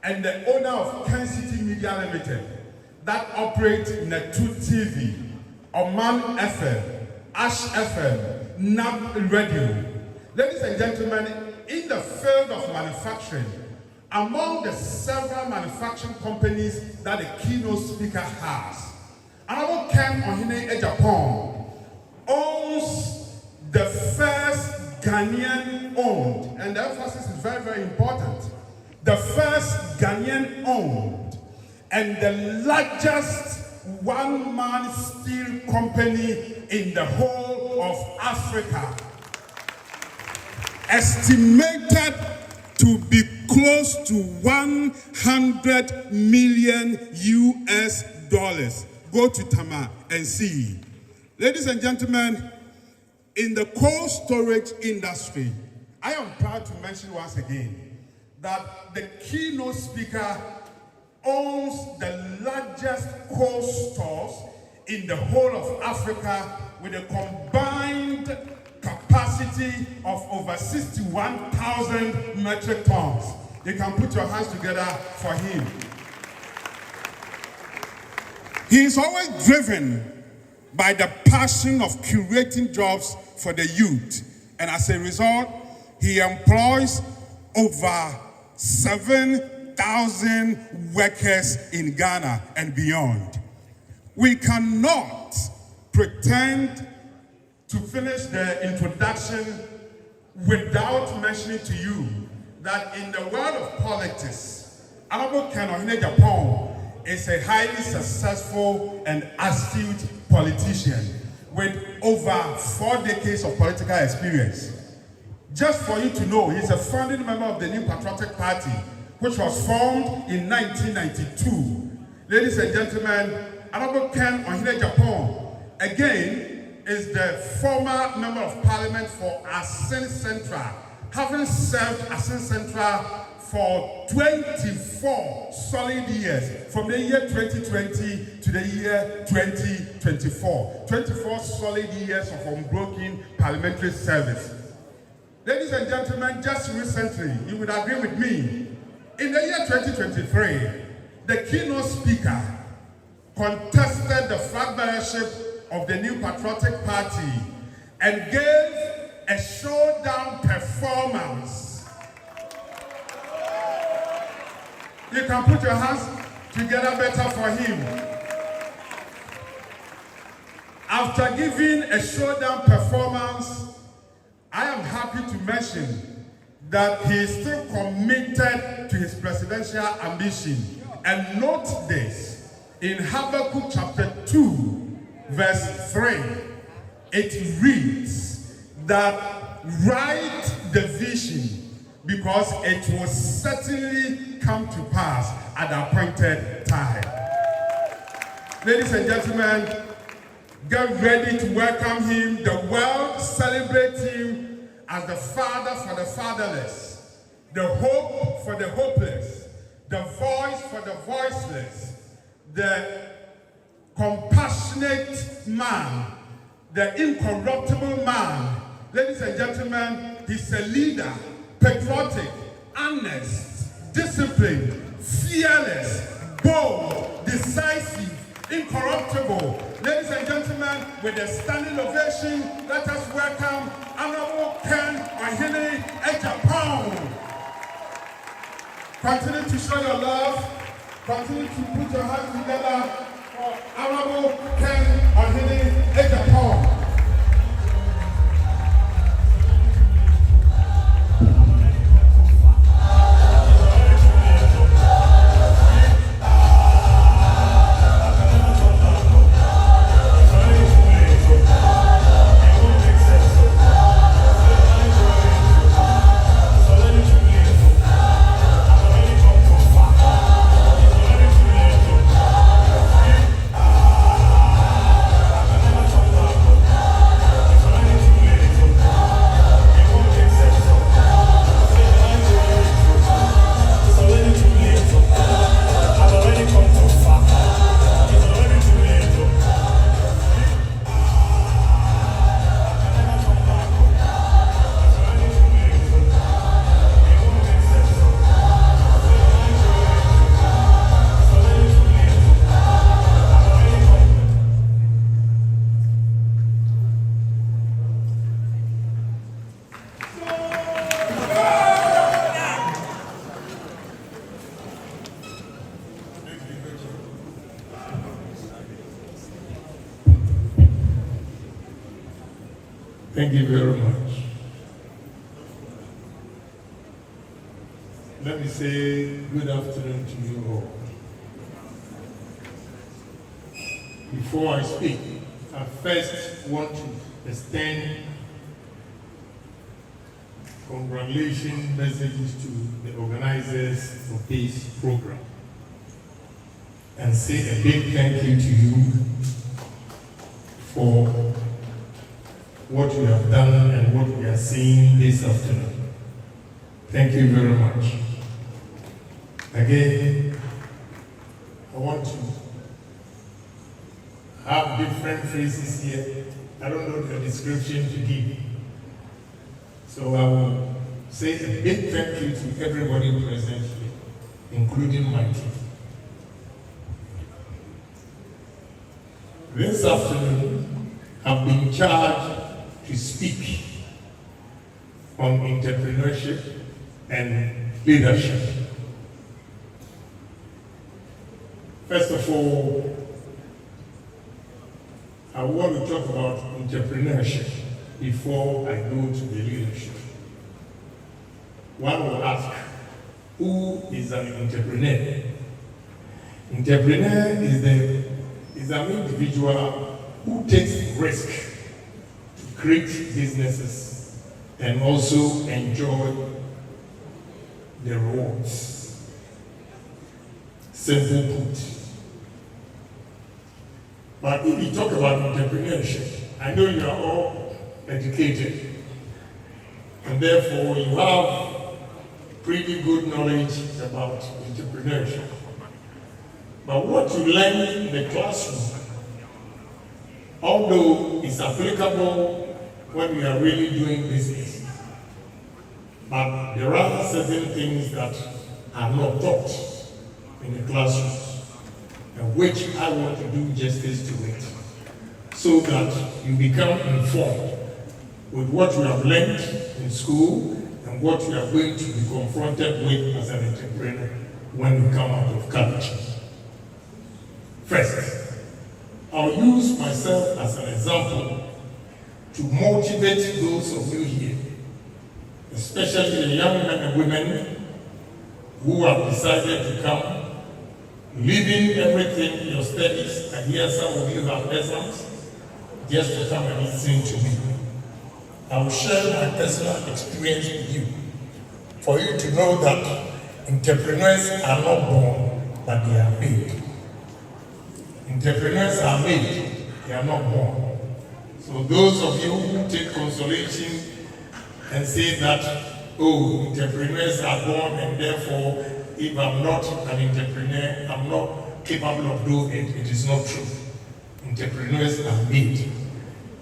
and the owner of Ken City Media Limited that operates Netu TV, Oman FM, Ash FM, NAB Radio. Ladies and gentlemen, in the field of manufacturing, among the several manufacturing companies that the keynote speaker has, Honorable Ken Agyapong owns the first Ghanaian owned, and the emphasis is very, very important, the first Ghanaian owned and the largest one-man steel company in the whole of Africa, estimated to be close to 100 million US dollars. Go to Tama and see. Ladies and gentlemen, in the cold storage industry, I am proud to mention once again that the keynote speaker owns the largest cold stores in the whole of Africa with a combined capacity of over 61,000 metric tons. You can put your hands together for him. He is always driven by the passion of curating jobs for the youth, and as a result, he employs over 7,000 workers in Ghana and beyond. We cannot pretend to finish the introduction without mentioning to you that in the world of politics, Honorable Ken Agyapong is a highly successful and astute politician with over 4 decades of political experience. Just for you to know, he's a founding member of the New Patriotic Party, which was formed in 1992. Ladies and gentlemen, Honorable Ken Agyapong, again, is the former Member of Parliament for Asin Central, having served Asin Central for 24 solid years, from the year 2020 to the year 2024. 24 solid years of unbroken parliamentary service. Ladies and gentlemen, just recently, you would agree with me, in the year 2023, the keynote speaker contested the flag bearership of the New Patriotic Party and gave a showdown performance. You can put your hands together better for him. After giving a showdown performance, I am happy to mention that he is still committed to his presidential ambition. And note this, in Habakkuk chapter 2, verse 3, it reads that write the vision because it will certainly come to pass at the appointed time. Ladies and gentlemen, get ready to welcome him. The world celebrates him as the father for the fatherless, the hope for the hopeless, the voice for the voiceless, the compassionate man, the incorruptible man. Ladies and gentlemen, he's a leader, patriotic, honest, disciplined, fearless, bold, decisive, incorruptible. Ladies and gentlemen, with a standing ovation, let us welcome Honorable Ken Agyapong. Continue to show your love. Continue to put your hands together for Honorable Ken Agyapong. Thank you very much. Let me say good afternoon to you all. Before I speak, I first want to extend congratulations messages to the organizers of this program and say a big thank you to you for what you have done and what we are seeing this afternoon. Thank you very much. Again, I want to have different phrases here. I don't know the description to give. So I will say a big thank you to everybody present here, including my team. This afternoon, I've been charged to speak on entrepreneurship and leadership. First of all, I want to talk about entrepreneurship before I go to the leadership. One will ask, who is an entrepreneur? Entrepreneur is an individual who takes risk to create businesses and also enjoy the rewards. Simple put. But if you talk about entrepreneurship, I know you are all educated, and therefore you have pretty good knowledge about entrepreneurship. But what you learn in the classroom, although it's applicable when we are really doing business, but there are certain things that are not taught in the classroom, and which I want to do justice to it, so that you become informed with what you have learned in school and what you are going to be confronted with as an entrepreneur when you come out of college. First, I'll use myself as an example to motivate those of you here, especially the young men and women who have decided to come, leaving everything, your studies, and here some of you have exams, just to come and listen to me. I will share my personal experience with you, for you to know that entrepreneurs are not born, but they are made. Entrepreneurs are made, they are not born. So those of you who take consolation and say that, oh, entrepreneurs are born and therefore if I'm not an entrepreneur, I'm not capable of doing it. It is not true. Entrepreneurs are made,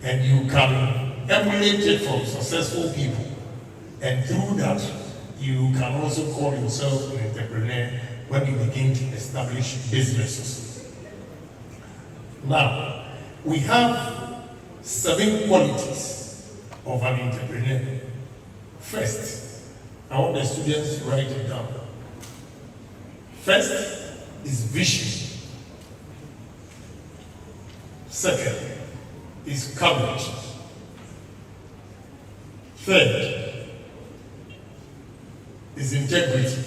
and you can emulate it from successful people. And through that, you can also call yourself an entrepreneur when you begin to establish businesses. Now, we have 7 qualities of an entrepreneur. First, I want the students to write it down. First is vision. Second is courage. Third is integrity.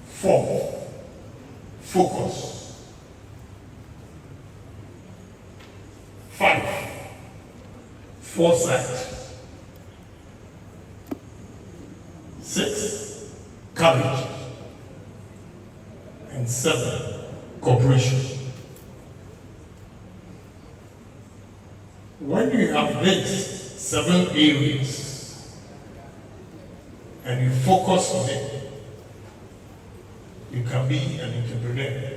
Fourth, focus. 5, foresight. 6, courage. And 7, cooperation. When you have these 7 areas and you focus on it, you can be an entrepreneur.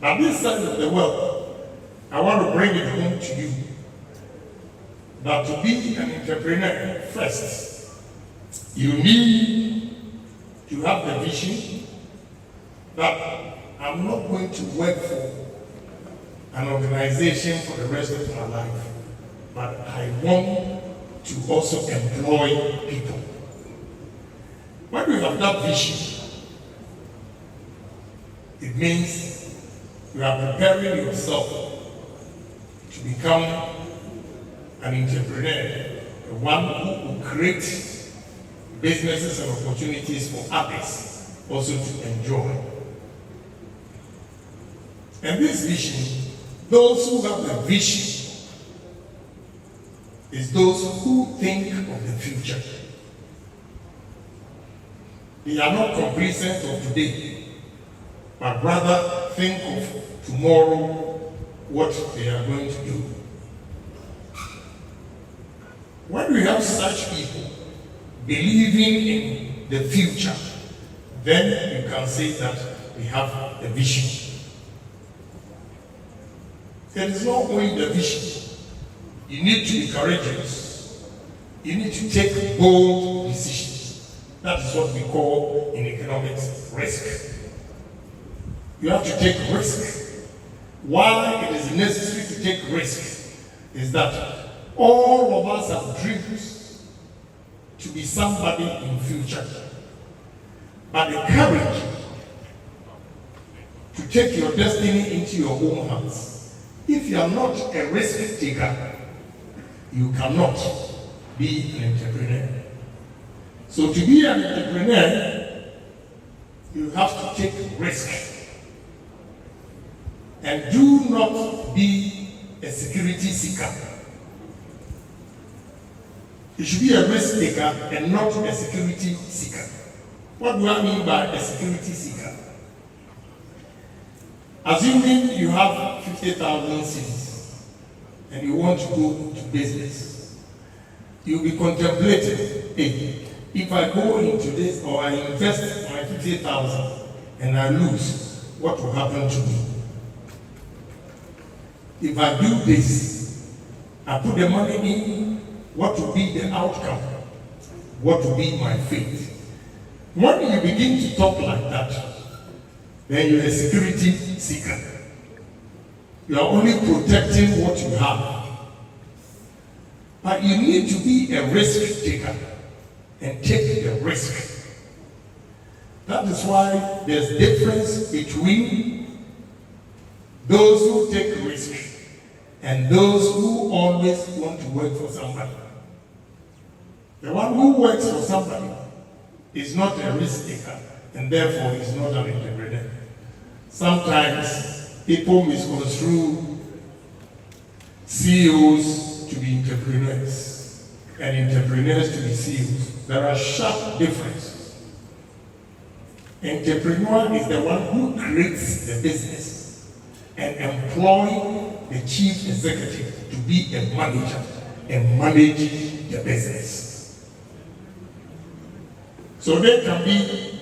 Now this side of the world, I want to bring it home to you that to be an entrepreneur, first, you need to have the vision that I'm not going to work for an organization for the rest of my life, but I want to also employ people. When you have that vision, it means you are preparing yourself to become an entrepreneur, one who will create businesses and opportunities for others also to enjoy. And this vision, those who have the vision, is those who think of the future. They are not complacent of today, but rather think of tomorrow, what they are going to do. When we have such people believing in the future, then you can say that we have a vision. It is not only the vision. You need to be courageous. You need to take bold decisions. That is what we call in economics risk. You have to take risk. Why it is necessary to take risk is that all of us have dreams to be somebody in future. But the courage to take your destiny into your own hands. If you are not a risk taker, you cannot be an entrepreneur. So to be an entrepreneur, you have to take risk. And do not be a security seeker. You should be a risk taker and not a security seeker. What do I mean by a security seeker? Assuming you have 50,000 cedis and you want to go to business, you'll be contemplating, hey, if I go into this or I invest my 50,000 and I lose, what will happen to me? If I do this, I put the money in, what will be the outcome? What will be my fate? When you begin to talk like that, then you're a security seeker. You are only protecting what you have. But you need to be a risk taker and take the risk. That is why there's a difference between those who take risk and those who always want to work for somebody. The one who works for somebody is not a risk taker, and therefore is not an entrepreneur. Sometimes people misconstrue CEOs to be entrepreneurs and entrepreneurs to be CEOs. There are sharp differences. Entrepreneur is the one who creates the business and employs the chief executive to be a manager and manage the business. So there can be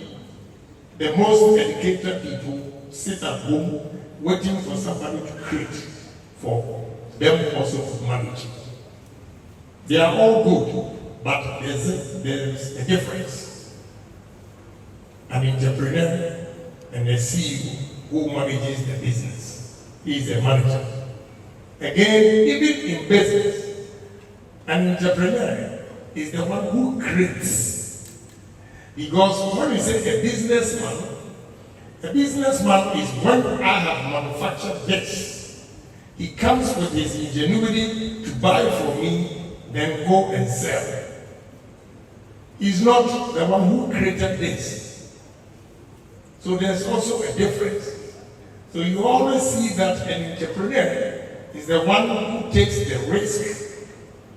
the most educated people sit at home waiting for somebody to create for them also to manage. They are all good, but there's a difference. An entrepreneur and a CEO who manages the business. He is a manager. Again, even in business, an entrepreneur is the one who creates. Because when you say a businessman is when I have manufactured this. He comes with his ingenuity to buy from me, then go and sell. He's not the one who created this. So there's also a difference. So you always see that an entrepreneur is the one who takes the risk,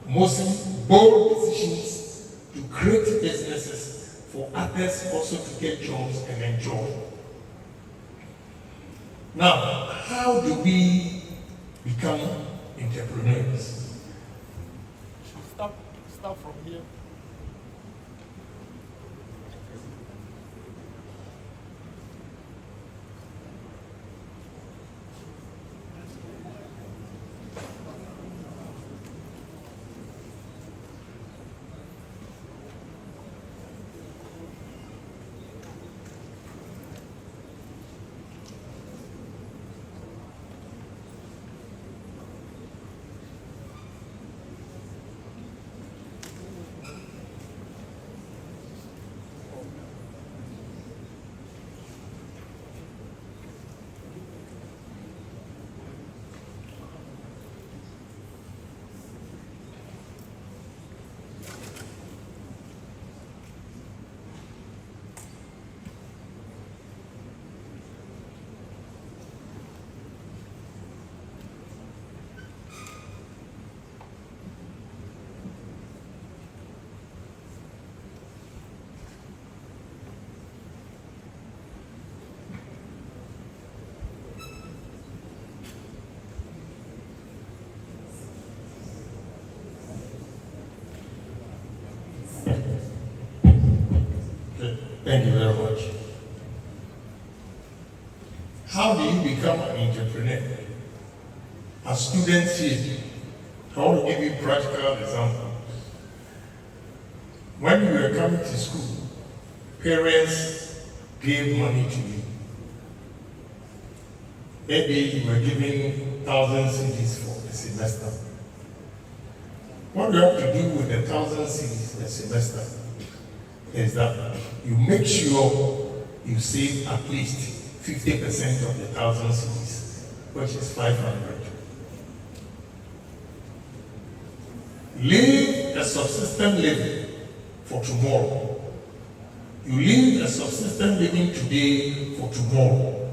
mostly bold decisions to create businesses for others also to get jobs and enjoy. Now, how do we become entrepreneurs? Start from here. Thank you very much. How do you become an entrepreneur? As students here, I want to give you practical example. When you were coming to school, parents gave money to you. Maybe you were giving 1,000 cedis for the semester. What you have to do with the 1,000 cedis a semester is that you make sure you save at least 50% of the 1,000 cedis, which is 500. Live a subsistence living for tomorrow. You live a subsistence living today for tomorrow.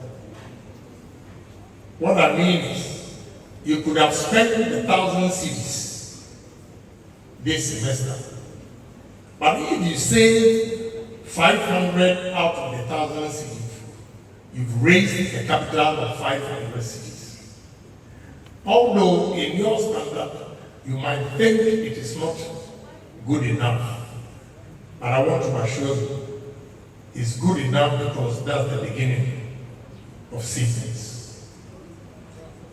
What I mean is, you could have spent the 1,000 cedis this semester. But if you save 500 out of the 1,000 cedis, you've raised a capital of 500 cedis. Although in your standard, you might think it is not good enough. But I want to assure you, it's good enough because that's the beginning of savings.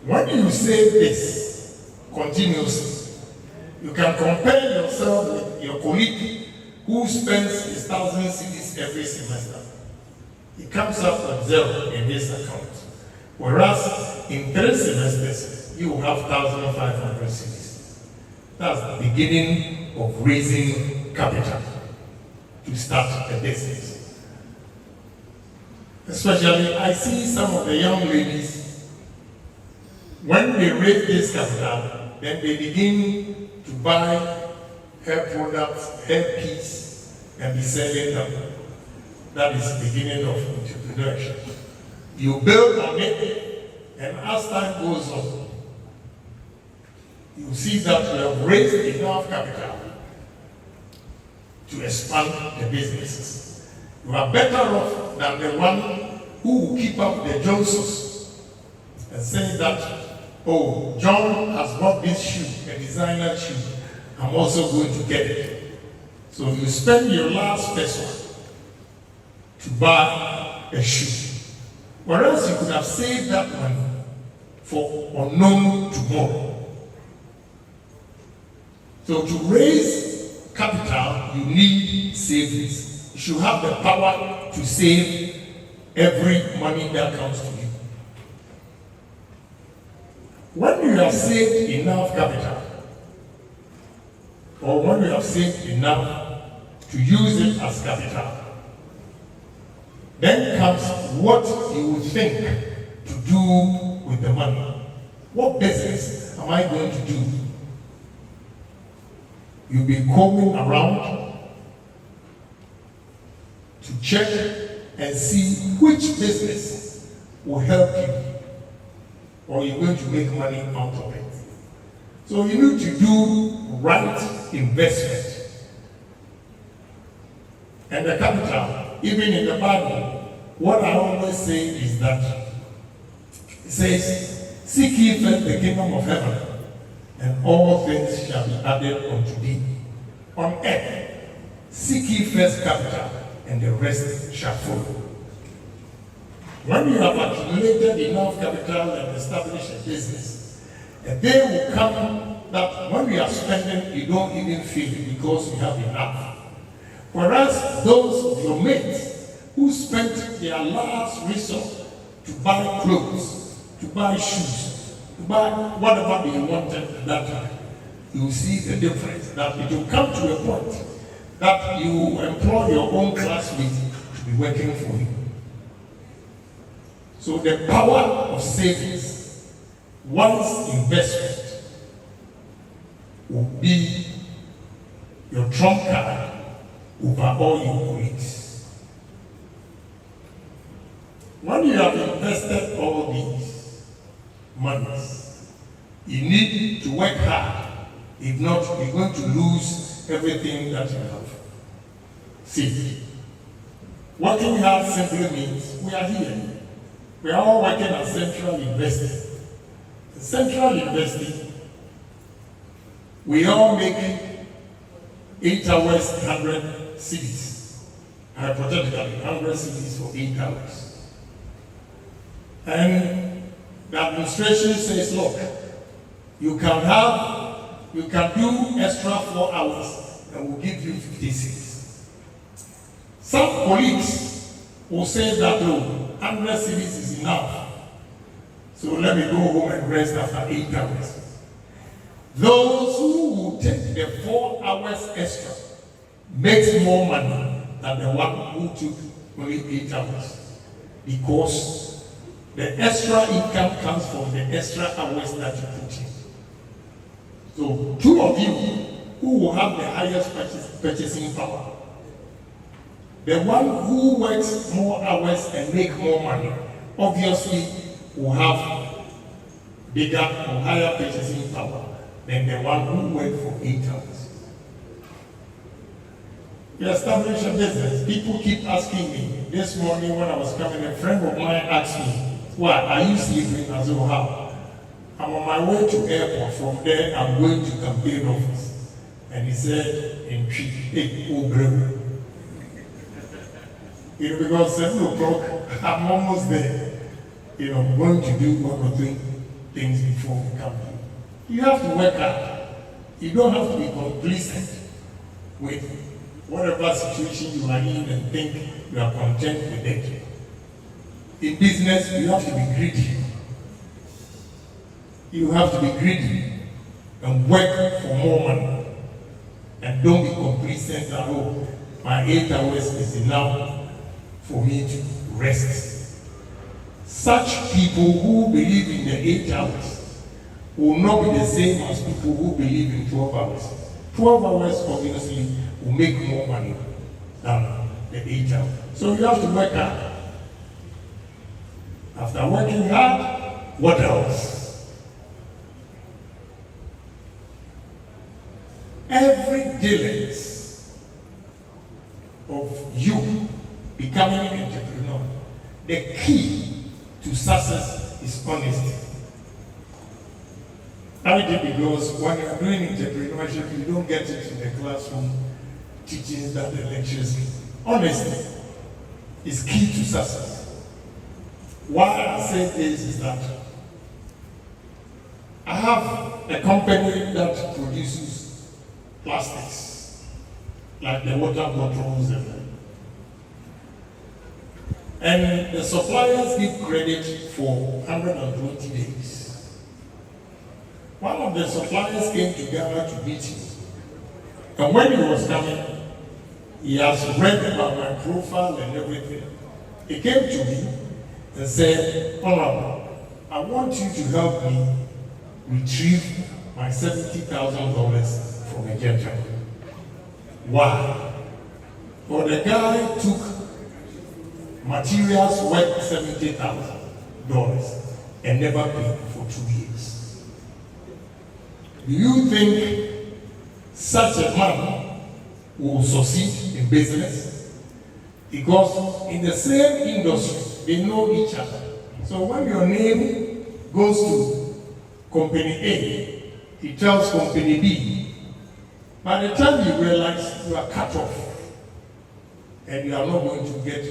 When you save this continuously, you can compare yourself with your colleague who spends his 1,000 cedis every semester. It comes up with 0 in his account. Whereas in 3 semesters, you will have 1,500 cedis. That's the beginning of raising capital to start a business. Especially, I see some of the young ladies, when they raise this capital, then they begin to buy hair products, hair piece, and be selling them. That is the beginning of entrepreneurship. You build on it, and as time goes on, you see that you have raised enough capital to expand the businesses. You are better off than the one who will keep up the Johnsons and say that, oh, John has bought this shoe, a designer shoe, I'm also going to get it. So you spend your last peso to buy a shoe. Whereas you could have saved that money for unknown tomorrow. So to raise capital, you need savings. You should have the power to save every money that comes to you. When you have saved enough capital, or when you have saved enough to use it as capital, then comes what you would think to do with the money. What business am I going to do? You'll be combing around to check and see which business will help you, or you're going to make money out of it. So you need to do right investment. And the capital, even in the Bible, what I always say is that it says, seek ye first the kingdom of heaven, and all things shall be added unto thee. On earth, seek ye first capital, and the rest shall follow. When you have accumulated enough capital and established a business, a day will come that when you are spending, you don't even feel it because you have enough. Whereas those of your mates who spent their last resort to buy clothes, to buy shoes, to buy whatever they wanted at that time, you will see the difference. That it will come to a point that you employ your own classmate to be working for you. So the power of savings, one's investment, will be your trump card over all your colleagues. When you have invested all these monies, you need to work hard. If not, you're going to lose everything that you have saved. Working hard simply means we are here. We are all working at Central University. In Central University, we all make 8 hours, 100 cedis hypothetically, 100 cities for 8 hours. And the administration says, look, you can do extra 4 hours and we'll give you 50 cities. Some colleagues will say that, oh, 100 cities is enough. So let me go home and rest after 8 hours. Those who will take the 4 hours extra makes more money than the one who took only 8 hours. Because the extra income comes from the extra hours that you put in. So 2 of you who will have the highest purchasing power, the one who works more hours and make more money, obviously will have bigger or higher purchasing power than the one who worked for 8 hours. You establish a business. People keep asking me. This morning when I was coming, a friend of mine asked me, why are you sleeping? I said, how? I'm on my way to airport. From there, I'm going to campaign office. And he said, in trip, hey, oh, you know, because 7 o'clock, I'm almost there. You know, going to do 1 or 2 things before we come here. You have to work hard. You don't have to be complacent with whatever situation you are in and think you are content with it. In business, you have to be greedy. You have to be greedy and work for more money. And don't be complacent that, oh, my 8 hours is enough for me to rest. Such people who believe in the 8 hours will not be the same as people who believe in 12 hours. 12 hours obviously will make more money than the 8 hours. So you have to work hard. After working hard, what else? Every diligence of you becoming an entrepreneur, the key to success is honesty. Because when you are doing entrepreneurship, you don't get it in the classroom teachings that the lectures give. Honesty is key to success. Why I say this is that I have a company that produces plastics, like the water bottles and the suppliers give credit for 120 days. One of the suppliers came to Ghana to meet me. And when he was coming, he has read about my profile and everything. He came to me and said, Honorable, I want you to help me retrieve my $70,000 from Agyapong. Why? Well, the guy took materials worth $70,000 and never paid for 2 years. Do you think such a man will succeed in business? Because in the same industry, they know each other. So when your name goes to company A, he tells company B. By the time you realize you are cut off and you are not going to get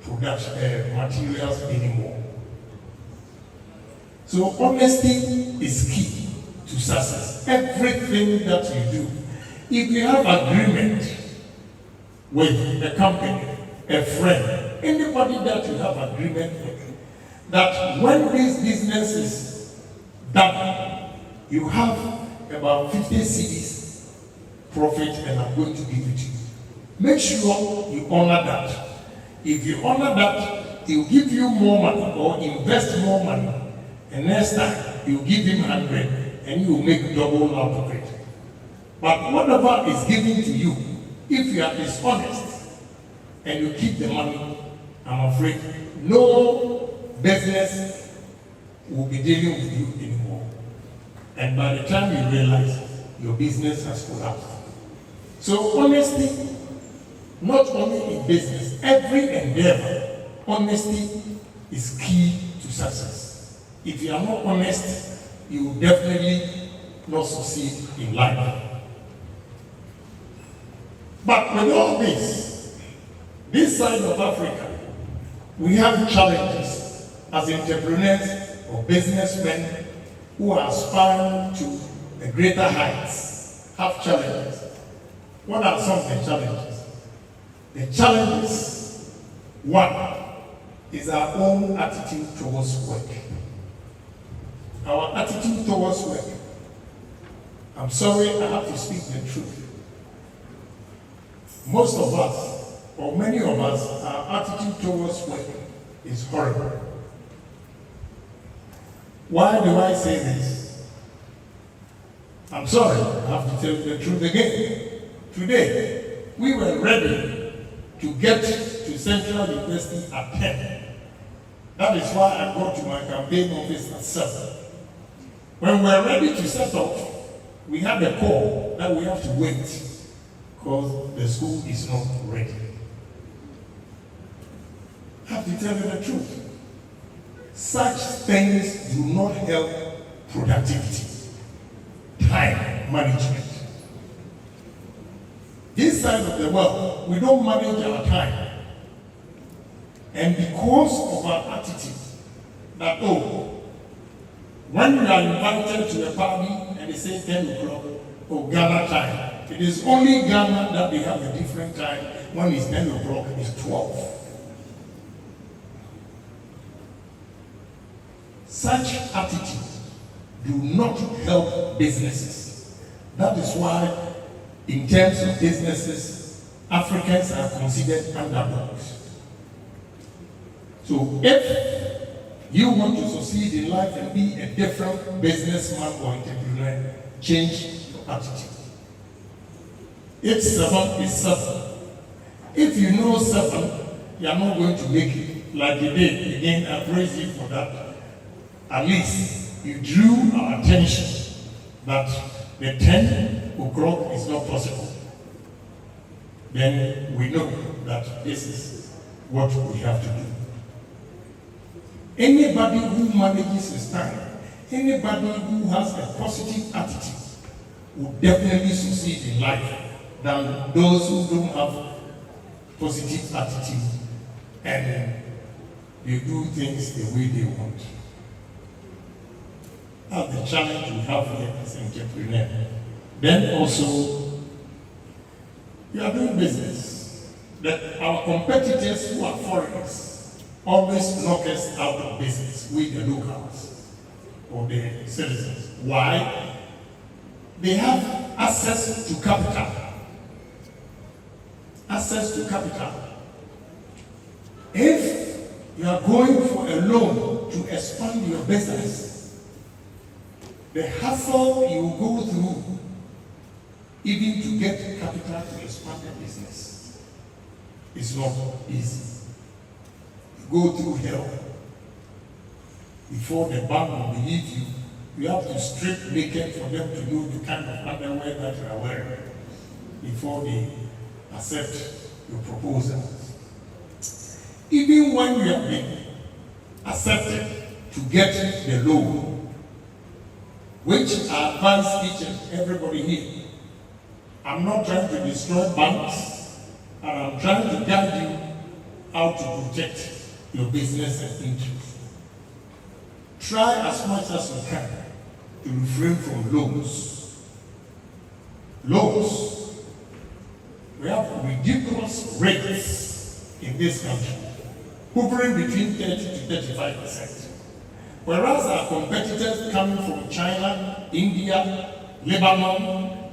production materials anymore. So honesty is key to success. Everything that you do. If you have agreement with a company, a friend, anybody that you have agreement with, that when this business is done, you have about 50 cedis profit and I'm going to give it to you. Make sure you honor that. If you honor that, he'll give you more money or invest more money. And next time, you give him 100 and you will make double out of it. But whatever is given to you, if you are dishonest and you keep the money, I'm afraid no business will be dealing with you anymore. And by the time you realize, your business has collapsed. So honesty, not only in business, every endeavor, honesty is key to success. If you are not honest, you will definitely not succeed in life. But with all this, This side of Africa, we have challenges as entrepreneurs or businessmen who are aspiring to a greater heights, have challenges. What are some of the challenges? The challenges, one, is our own attitude towards work. Our attitude towards work. I'm sorry, I have to speak the truth. Most of us, or many of us, our attitude towards work is horrible. Why do I say this? I'm sorry, I have to tell you the truth again. Today, we were ready to get to Central University at 10. That is why I go to my campaign office at 7. When we're ready to set off, we have a call that we have to wait because the school is not ready. I have to tell you the truth. Such things do not help productivity, time management. This side of the world, we don't manage our time. And because of our attitude, that when you are invited to a party and they say 10 o'clock, Ghana time, it is only Ghana that they have a different time. When it's 10 o'clock, it's 12. Such attitudes do not help businesses. That is why, in terms of businesses, Africans are considered underdogs. So if you want to succeed in life and be a different businessman or entrepreneur, change your attitude. If 7 is 7. If you know 7, you are not going to make it like you did. Again, I praise you for that. At least you drew our attention that the 10 o'clock is not possible. Then we know that this is what we have to do. Anybody who manages his time, anybody who has a positive attitude will definitely succeed in life than those who don't have positive attitude and they do things the way they want. That's the challenge we have here as an entrepreneur. Then also, you are doing business. That our competitors who are foreigners always knock us out of business with the locals or the citizens. Why? They have access to capital. Access to capital. If you are going for a loan to expand your business, the hassle you will go through even to get capital to expand your business is not easy. You go through hell. Before the bank will believe you, you have to strip naked for them to know the kind of underwear that you are wearing before they accept your proposal. Even when you have been accepted to get the loan, which I advise each and everybody here. I'm not trying to destroy banks, and I'm trying to guide you how to protect your business and interests. Try as much as you can to refrain from loans. Loans. We have ridiculous rates in this country, hovering between 30 to 35%. Whereas our competitors coming from China, India, Lebanon,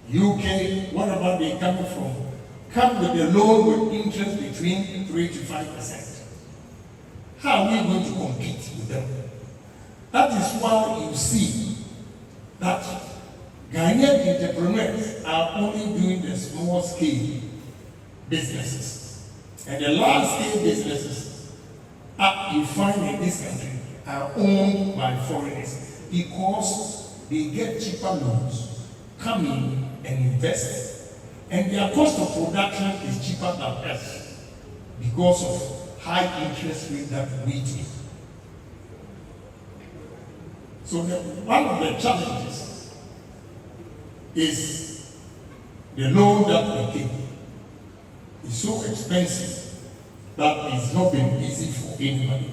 UK, wherever they're coming from, come with a loan with interest between 3 to 5%. How are we going to compete with them? That is why you see that Ghanaian entrepreneurs are only doing the small scale businesses. And the large scale businesses you find in this country are owned by foreigners because they get cheaper loans, come in and invest, and their cost of production is cheaper than us because of high interest rate that we take. So one of the challenges is the loan that we take. is so expensive that it's not been easy for anybody.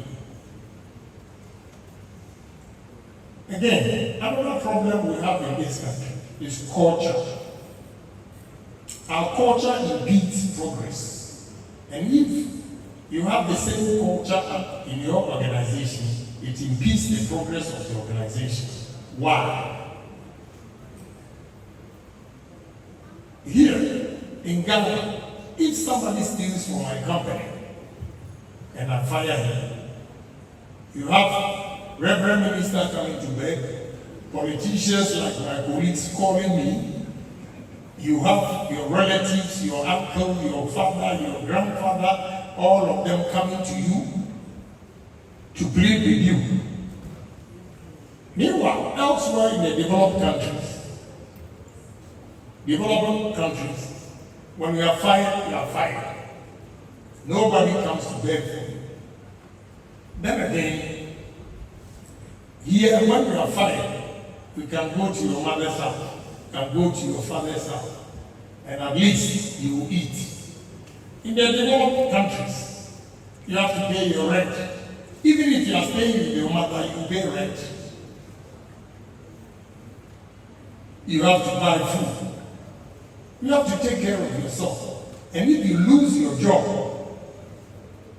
Again, another problem we have in this country is culture. Our culture impedes progress. And if you have the same culture in your organization, it impedes the progress of the organization. Why? Here in Ghana, if somebody steals from my company and I fire him, you have Reverend Minister coming to beg, politicians like my colleagues calling me, you have your relatives, your uncle, your father, your grandfather, all of them coming to you to plead with you. Meanwhile, elsewhere in the developing countries, when you are fired, you are fired. Nobody comes to beg for you. Then again, here when you are fired, you can go to your mother's house, you can go to your father's house, and at least you will eat. In the developed countries, you have to pay your rent. Even if you are staying with your mother, you pay rent. You have to buy food. You have to take care of yourself. And if you lose your job,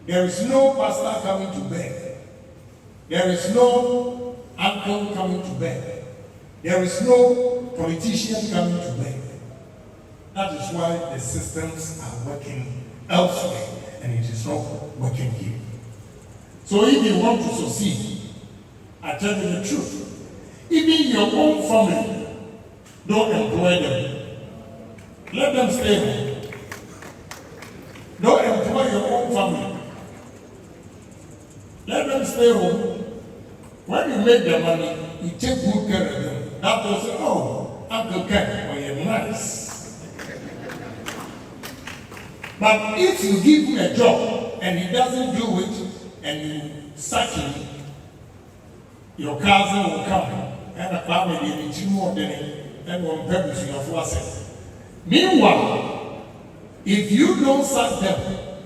there is no pastor coming to beg. There is no uncle coming to beg. There is no politician coming to beg. That is why the systems are working elsewhere and it is not working here. So if you want to succeed, I tell you the truth, even your own family, don't employ them. Let them stay home. Don't employ your own family. Let them stay home. When you make the money, you take good care of them. That person, oh, Uncle Ken, oh, you're nice. But if you give him a job and he doesn't do it and you sack him, your cousin will come and a family will be more than and one purpose in your forces. Meanwhile, if you don't sack them,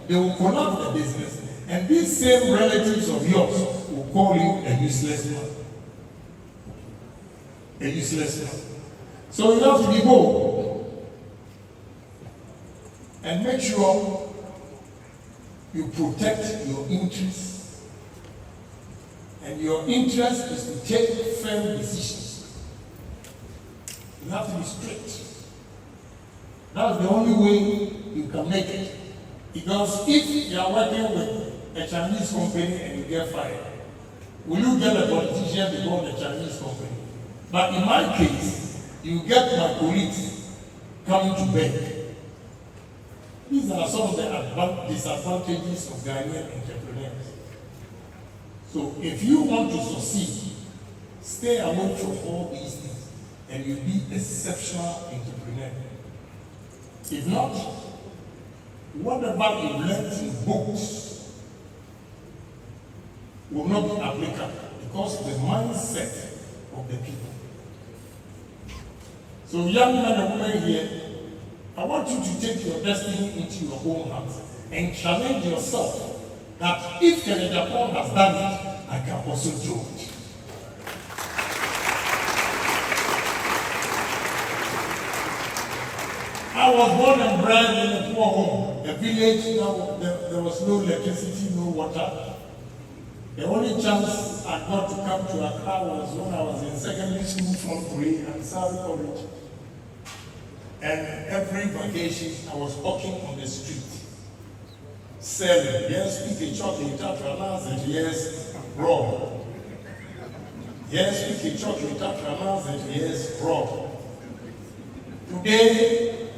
they will collapse the business, and these same relatives of yours will call you a useless man. A useless man. So you have to be bold and make sure you protect your interests. And your interest is to take firm decisions. You have to be straight. That's the only way you can make it. Because if you are working with a Chinese company and you get fired, will you get a politician to go to the Chinese company? But in my case, you get my colleagues coming to beg. These are some of the disadvantages of Ghanaian entrepreneurs. So if you want to succeed, stay away from all these things and you'll be an exceptional entrepreneur. If not, whatever you learned in books will not be applicable because of the mindset of the people. So young men and women here, I want you to take your destiny into your own hands and challenge yourself that if Agyapong has done it, I can also do it. I was born and bred in a poor home, a village. There was no electricity, no water. The only chance I got to come to Accra was when I was in secondary school from 3 and Saudi College. And every vacation I was walking on the street, selling. Yes, speak a chocolate, and yes, raw. Yes, speak a chocolate, and yes, raw. Today,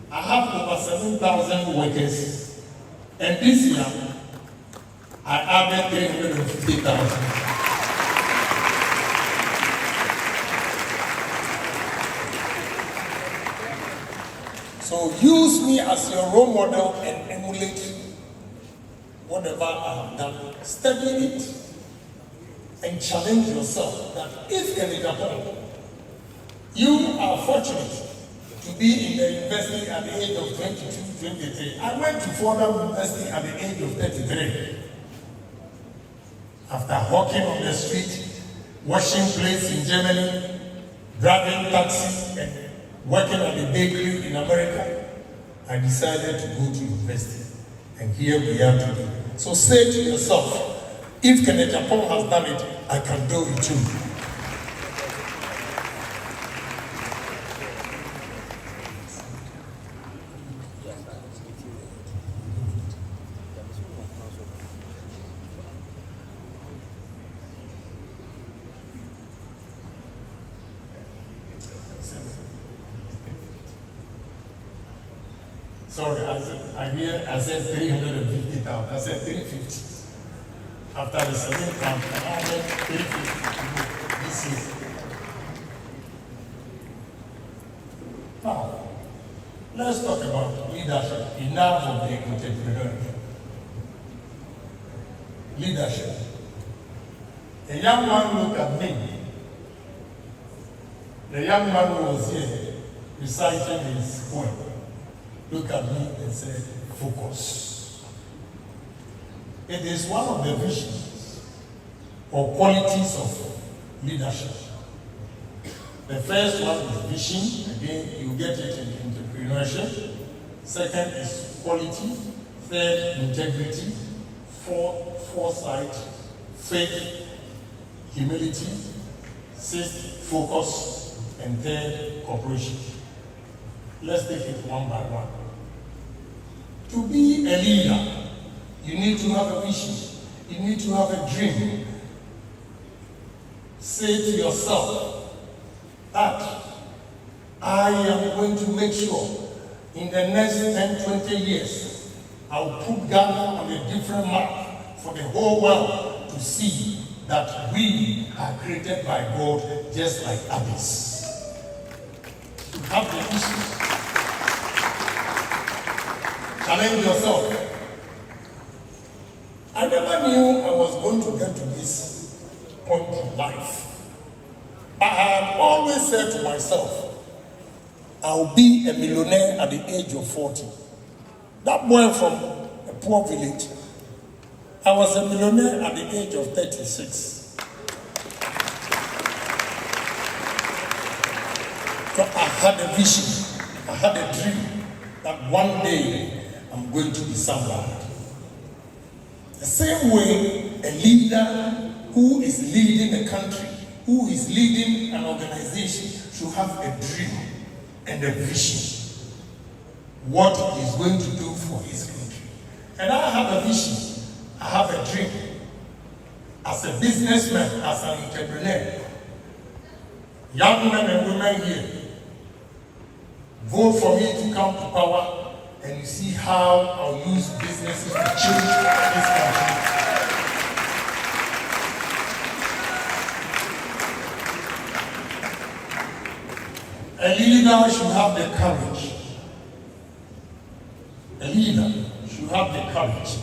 I have over 7,000 workers, and this year, I added 350,000. So use me as your role model and emulate whatever I have done. Study it and challenge yourself that if Agyapong, you are fortunate to be in the university at the age of 22, 23. I went to Fordham University at the age of 33. After hawking on the street, washing plates in Germany, driving taxis, and working at the bakery in America, I decided to go to university. And here we are today. So say to yourself, if Agyapong has done it, I can do it too. Sorry, I said 350,000. I said 350. After the second count, I added 350 this year. Now, let's talk about leadership. Enough of the entrepreneur. Leadership. A young man looked at me. The young man who was here reciting his poem. Look at me and say, focus. It is one of the visions or qualities of leadership. The first one is vision. Again, you get it in entrepreneurship. Second is quality. Third, integrity. Fourth, foresight. Fifth, humility. Sixth, focus. And third, cooperation. Let's take it one by one. To be a leader, you need to have a vision. You need to have a dream. Say to yourself that I am going to make sure in the next 10, 20 years, I'll put Ghana on a different map for the whole world to see that we are created by God just like others. To have the vision. Challenge yourself. I never knew I was going to get to this point in life. But I have always said to myself, I'll be a millionaire at the age of 40. That boy from a poor village, I was a millionaire at the age of 36. So I had a vision, I had a dream that one day I'm going to be somebody. The same way, a leader who is leading a country, who is leading an organization, should have a dream and a vision. What he's going to do for his country. And I have a vision. I have a dream. As a businessman, as an entrepreneur, young men and women here, vote for me to come to power. And you see how I'll use businesses to change this country. A leader should have the courage. A leader should have the courage.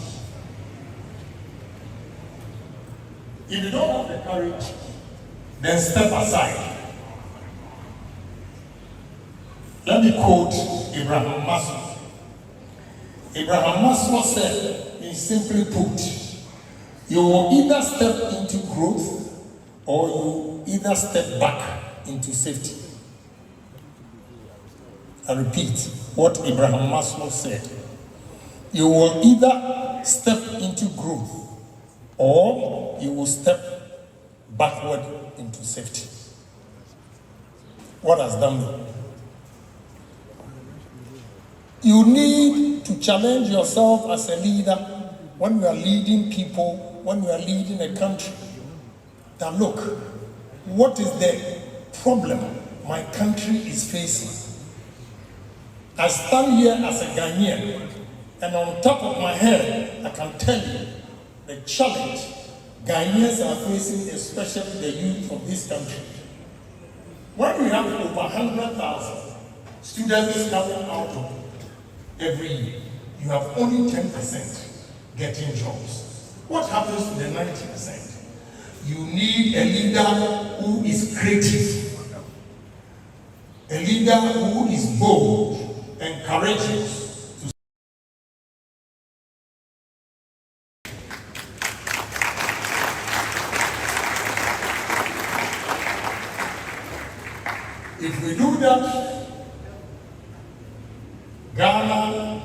If you don't have the courage, then step aside. Let me quote Abraham Maslow. Abraham Maslow said, in simply put, you will either step into growth or you either step back into safety. I repeat what Abraham Maslow said. You will either step into growth or you will step backward into safety. What does that mean? You need to challenge yourself as a leader when you are leading people, when you are leading a country. Now look, what is the problem my country is facing? I stand here as a Ghanaian, and on top of my head, I can tell you the challenge Ghanaians are facing, especially the youth of this country. When we have over 100,000 students coming out of every year, you have only 10% getting jobs. What happens to the 90%? You need a leader who is creative, a leader leader who is bold and courageous. If we do that, Ghana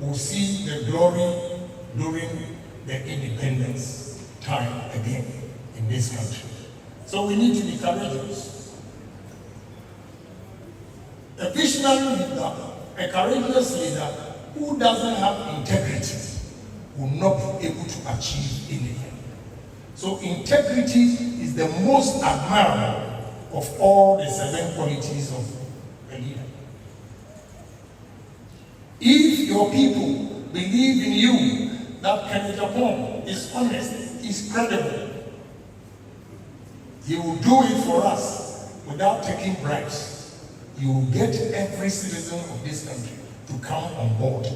will see the glory during the independence time again in this country. So we need to be courageous. A visionary leader, a courageous leader who doesn't have integrity will not be able to achieve anything. So integrity is the most admirable of all the 7 qualities of a leader. If your people believe in you, that Agyapong is honest, is credible, he will do it for us without taking bribes. You will get every citizen of this country to come on board.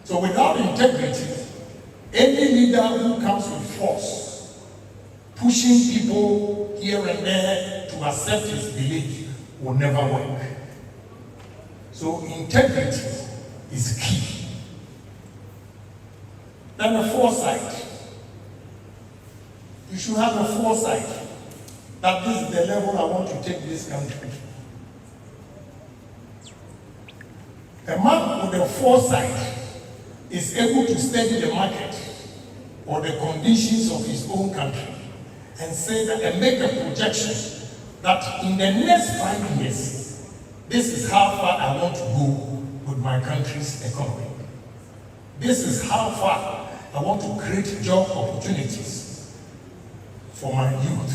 So without integrity, any leader who comes with force, pushing people here and there to accept his belief, will never work. So integrity is key. Then a foresight. You should have a foresight that this is the level I want to take this country. A man with a foresight is able to study the market or the conditions of his own country and say that and make a projection that in the next 5 years, this is how far I want to go with my country's economy. This is how far I want to create job opportunities for my youth.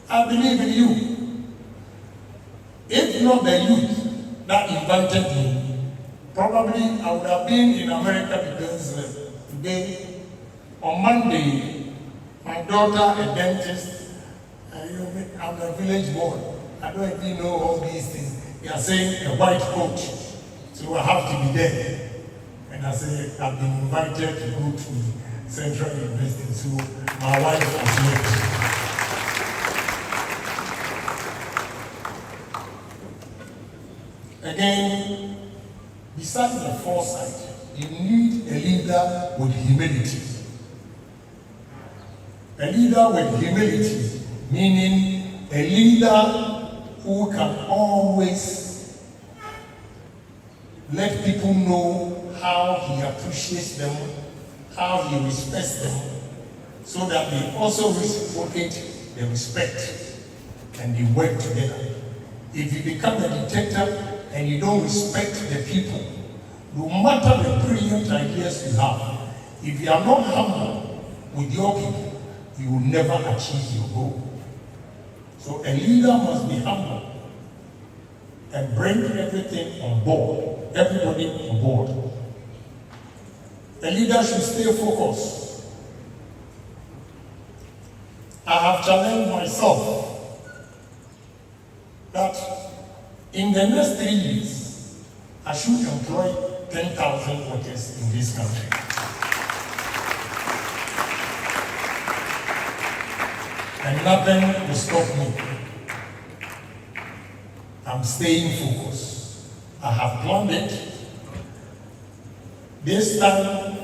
I believe in you. If not the youth that invited me, probably I would have been in America because today, on Monday, my daughter, a dentist, I'm a village boy. I don't even know all these things. They are saying a white coat, so I have to be there. And I say, I've been invited to go to Central University, so my wife was here. Again, besides the foresight, you need a leader with humility. A leader with humility, meaning a leader who can always let people know how he appreciates them, how he respects them, so that they also reciprocate the respect and they work together. If you become a dictator and you don't respect the people, no matter the brilliant ideas you have, if you are not humble with your people, you will never achieve your goal. So a leader must be humble and bring everything on board, everybody on board. A leader should stay focused. I have challenged myself that in the next 3 years, I should employ 10,000 workers in this country. And nothing will stop me. I'm staying focused. I have planned it. This time,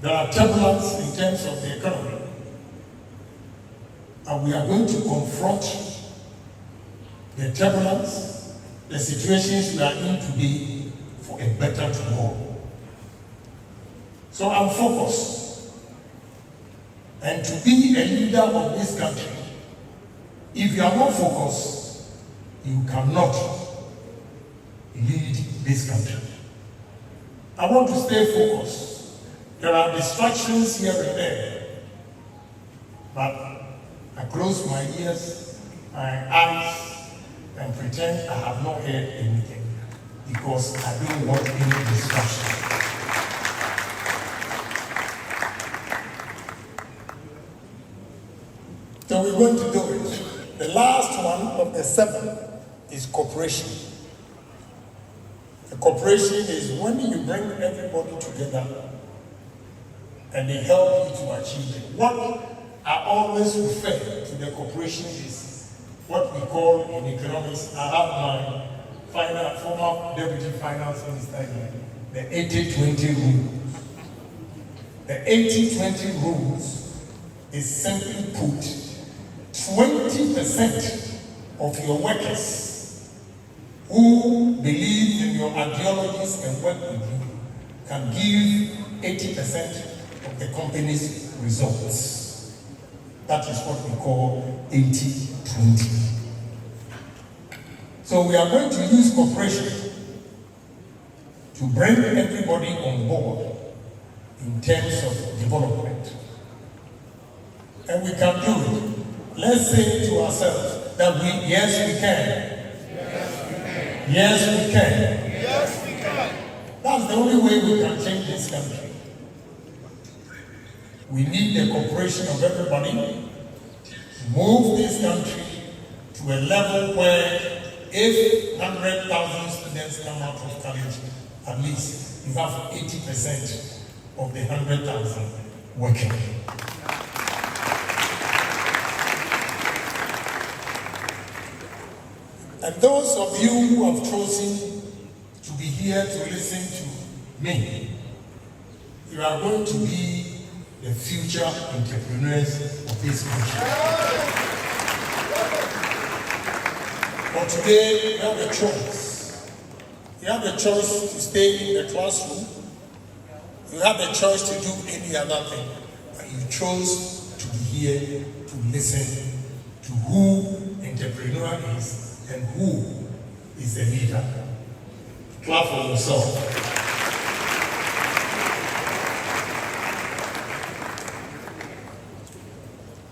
there are turbulence in terms of the economy. And we are going to confront the turbulence, the situations we are in today for a better tomorrow. So I'm focused. And to be a leader of this country, if you are not focused, you cannot lead this country. I want to stay focused. There are distractions here and there, but I close my ears, my eyes, and pretend I have not heard anything, because I don't want any distraction. So we're going to do it. The last one of the 7 is cooperation. The cooperation is when you bring everybody together and they help you to achieve it. What I always refer to the cooperation is what we call in economics, I have my former deputy finance minister here, the 80-20 rule. The 80-20 rules is simply put, 20% of your workers who believe in your ideologies and work with you can give 80% of the company's results. That is what we call 80-20. So we are going to use cooperation to bring everybody on board in terms of development. And we can do it. Let's say to ourselves that yes, we can. Yes, we can. Yes, we can. That's the only way we can change this country. We need the cooperation of everybody to move this country to a level where if 100,000 students come out of college, at least you have 80% of the 100,000 working. And those of you who have chosen to be here to listen to me, you are going to be the future entrepreneurs of this country. But today, you have a choice. You have a choice to stay in the classroom. You have a choice to do any other thing. But you chose to be here to listen to who entrepreneur is and who is the leader. Clap for yourself.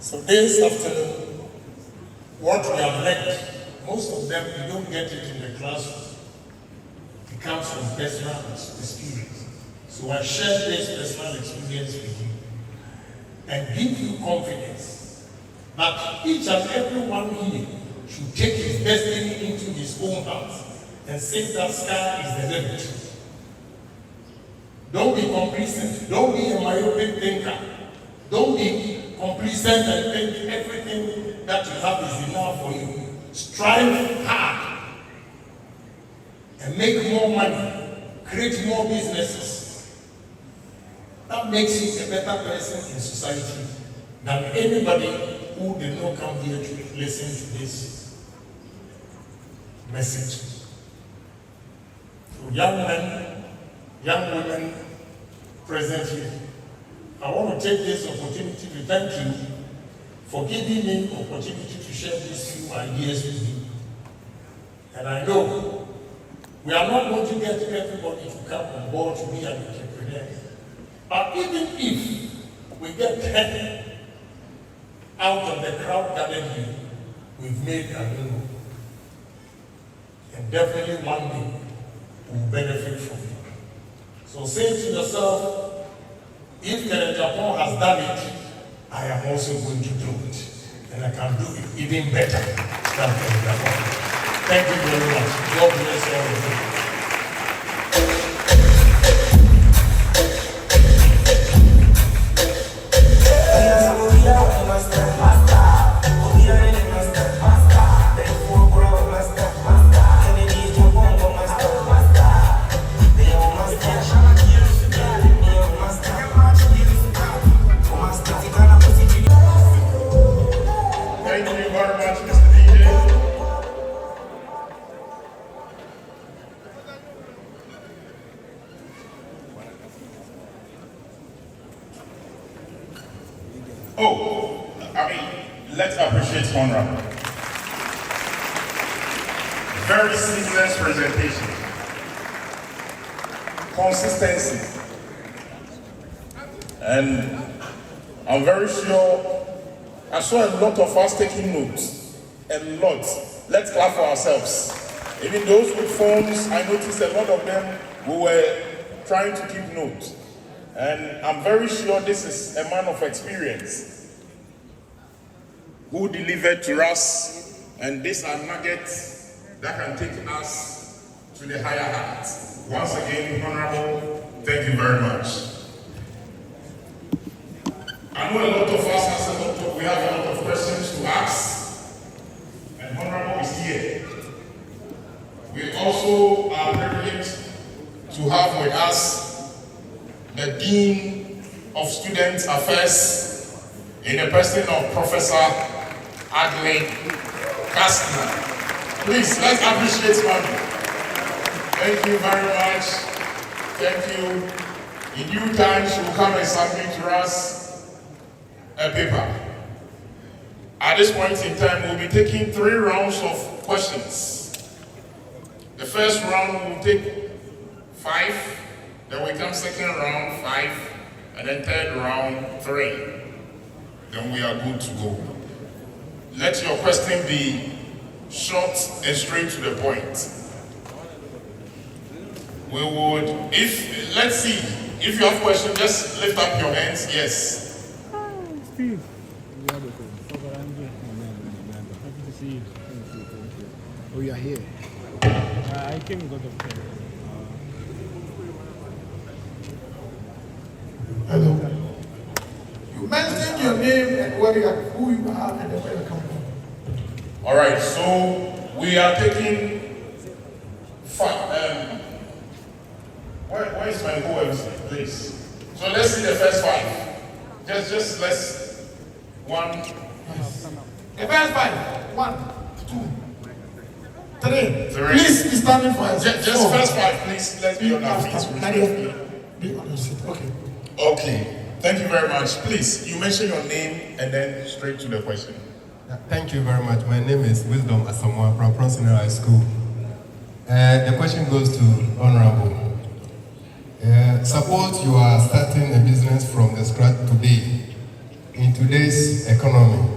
So this afternoon, what we have learned, most of them, you don't get it in the classroom. It comes from personal experience. So I share this personal experience with you and give you confidence that each and every one here should take his destiny into his own hands and say that sky is the limit. Don't be complacent. Don't be a myopic thinker. Don't be complacent and think everything that you have is enough for you. Strive hard and make more money, create more businesses. That makes you a better person in society than anybody who did not come here to listen to this message. So young men, young women present here, I want to take this opportunity to thank you for giving me the opportunity to share these few ideas with you. And I know we are not going to get everybody to come on board to be an entrepreneur. But even if we get 10 out of the crowd gathered here, we've made a little. And definitely one day we'll benefit from it. So say to yourself, if Agyapong has done it, I am also going to do it. And I can do it even better than Agyapong. Thank you very much. God bless all of you. Let's appreciate Honorable. Very seamless presentation. Consistency. And I'm very sure I saw a lot of us taking notes. A lot. Let's clap for ourselves. Even those with phones, I noticed a lot of them who were trying to keep notes. And I'm very sure this is a man of experience who delivered to us, and these are nuggets that can take us to the higher heights. Once again, Honorable, thank you very much. I know a lot of us we have a lot of questions to ask, and Student Affairs in the person of Professor Adley Kastner. Please, let's appreciate Mommy. Thank you very much. Thank you. In due time, she will come and submit to us a paper. At this point in time, we'll be taking 3 rounds of questions. The first round will take 5, then we come second round 5, and then third round 3. Then we are good to go. Let your question be short and straight to the point. We would, let's see, if you have questions, just lift up your hands. Yes. Steve. Oh, you are here. I came because of care. Hello. You mentioned your name and where you are, who you are, and where you come from. All right, so we are taking where is my OMC, please? So let's see the first 5. Just let's 1. The first 5. 1, 2, 3. Please be standing for us. Just first 5, please. Let's be on our feet. Be on your seat. Okay. Okay. Thank you very much. Please, you mention your name and then straight to the question. Thank you very much. My name is Wisdom Asamoah from Pronsignor High School. The question goes to Honorable. Suppose you are starting a business from the scratch today in today's economy.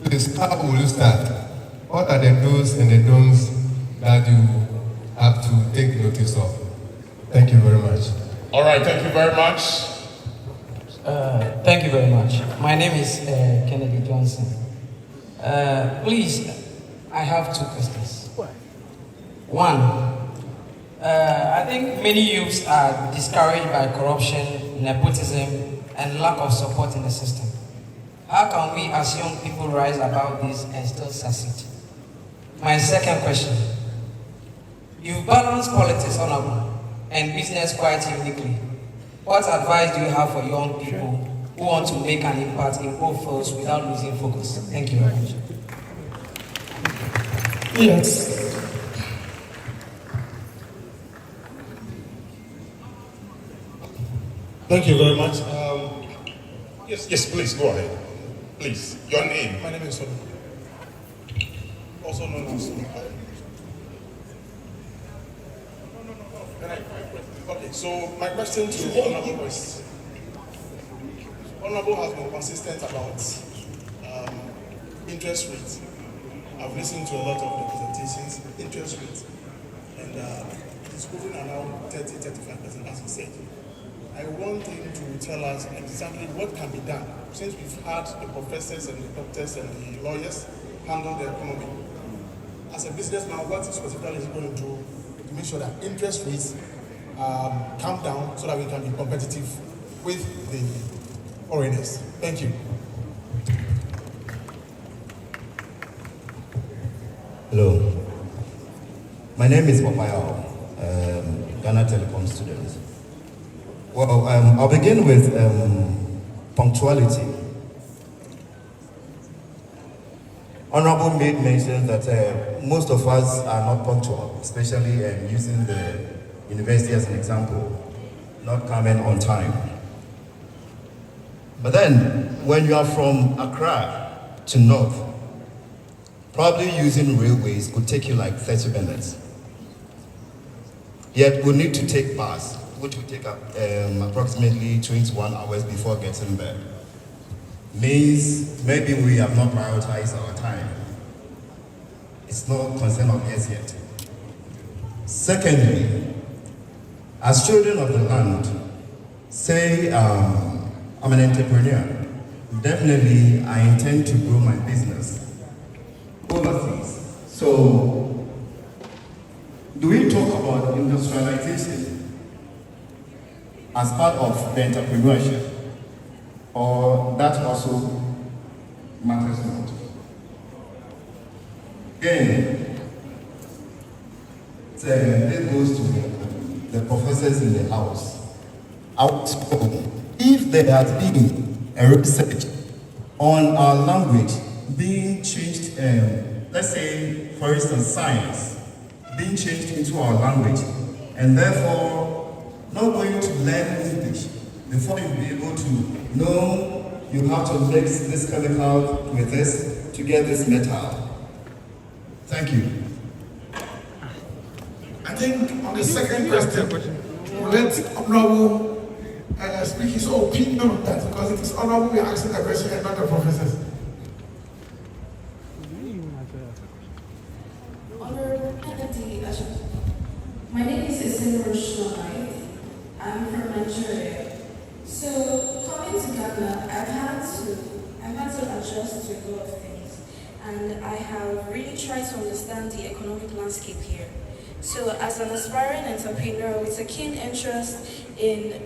Please, how will you start? What are the do's and the don'ts that you have to take notice of? Thank you very much. All right, thank you very much. Thank you very much. My name is Kennedy Johnson. Please, I have 2 questions. One, I think many youths are discouraged by corruption, nepotism, and lack of support in the system. How can we as young people rise above this and still succeed? My second question, you balance politics, Honorable, and business quite uniquely. What advice do you have for young people who want to make an impact in both fields without losing focus? Thank you very much. Yes. Thank you very much. Yes, please, go ahead. Please, your name. My name is Sonu. Also known as Sonu. Okay, so my question to Honorable is, Honorable has been consistent about interest rates. I've listened to a lot of the presentations, interest rates, and it's moving around 30-35%, as he said. I want him to tell us exactly what can be done, since we've had the professors and the doctors and the lawyers handle the economy. As a businessman, what specifically is going to do to make sure that interest rates come down so that we can be competitive with the foreigners? Thank you. Hello. My name is Papayao, Ghana Telecom student. Well, I'll begin with punctuality. Honorable made mention that most of us are not punctual, especially using the university as an example, not coming on time. But then, when you are from Accra to North, probably using railways could take you like 30 minutes. Yet we need to take bus, which will take up approximately 21 hours before getting there. Means maybe we have not prioritized our time. It's not concern of us yet. Secondly, as children of the land, say I'm an entrepreneur, definitely I intend to grow my business overseas. So, do we talk about industrialization as part of the entrepreneurship, or that also matters not? Again, it goes to the professors in the house. Outspoken. If there has been a research on our language being changed, let's say, for instance, science, being changed into our language, and therefore not going to learn English before you'll be able to know you have to mix this chemical with this to get this metal. Thank you. I think on the second question, we'll let Honorable speak his opinion on that, because it is Honorable we are asking the question and not the professors. Honorable Kennedy, my name is Roshonai. I'm from Nigeria. So coming to Ghana, I've had to adjust to a lot of things, and I have really tried to understand the economic landscape here. So as an aspiring entrepreneur with a keen interest in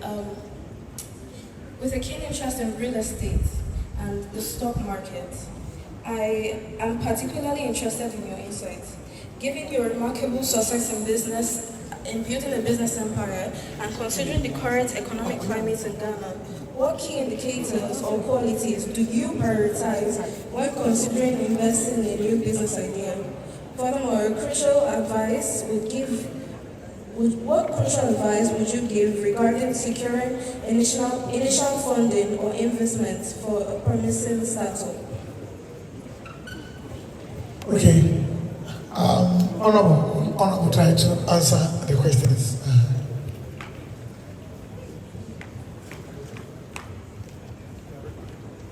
real estate and the stock market, I am particularly interested in your insights. Given your remarkable success in business, in building a business empire, and considering the current economic climate in Ghana, what key indicators or qualities do you prioritize when considering investing in a new business idea? Furthermore, what crucial advice would you give regarding securing initial funding or investment for a promising startup? Okay. Honorable, try to answer the questions.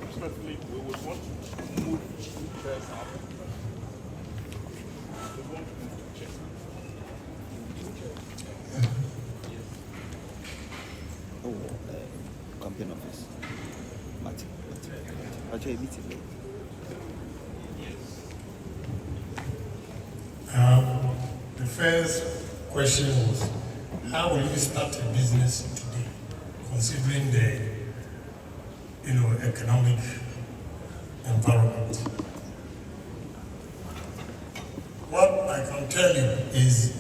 Respectfully, we would want to move first up. We want to move to check. Campaign office. Martin. Meeting. The first question was, how will you start a business today, considering the economic environment? What I can tell you is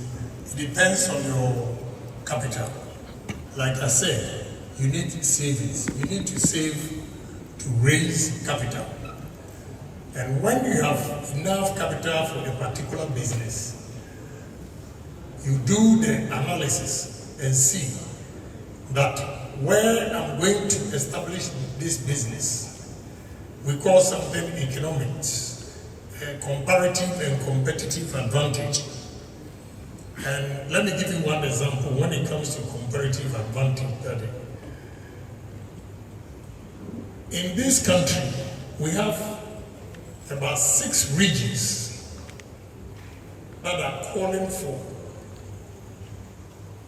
it depends on your capital. Like I said, you need savings. You need to save to raise capital. And when you have enough capital for a particular business, you do the analysis and see that where I'm going to establish this business, we call something economics, a comparative and competitive advantage. And let me give you one example when it comes to comparative advantage. In this country, we have about 6 regions that are calling for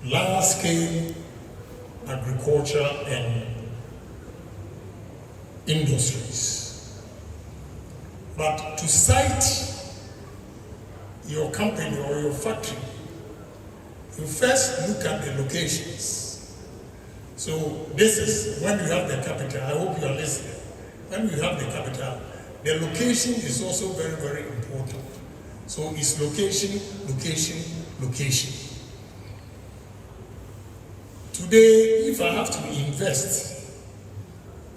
large-scale agriculture and industries. But to site your company or your factory, you first look at the locations. So this is when you have the capital. I hope you are listening. When you have the capital, the location is also very, very important. So it's location, location, location. Today, if I have to invest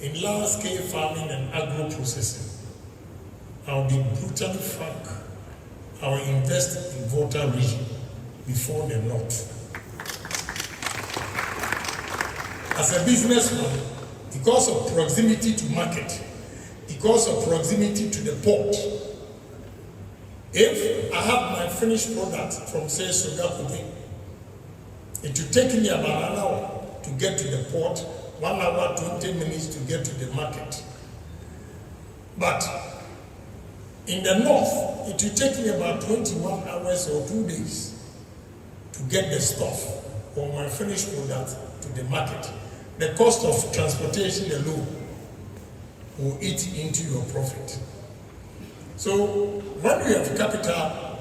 in large-scale farming and agro-processing, I'll be brutally frank. I will invest in Volta region before the north. As a businessman, because of proximity to market, because of proximity to the port, if I have my finished product from, say, Sogakubi, it will take me about an hour to get to the port, 1 hour, 20 minutes to get to the market. But in the north, it will take me about 21 hours or 2 days to get the stuff or my finished product to the market. The cost of transportation alone will eat into your profit. So when you have capital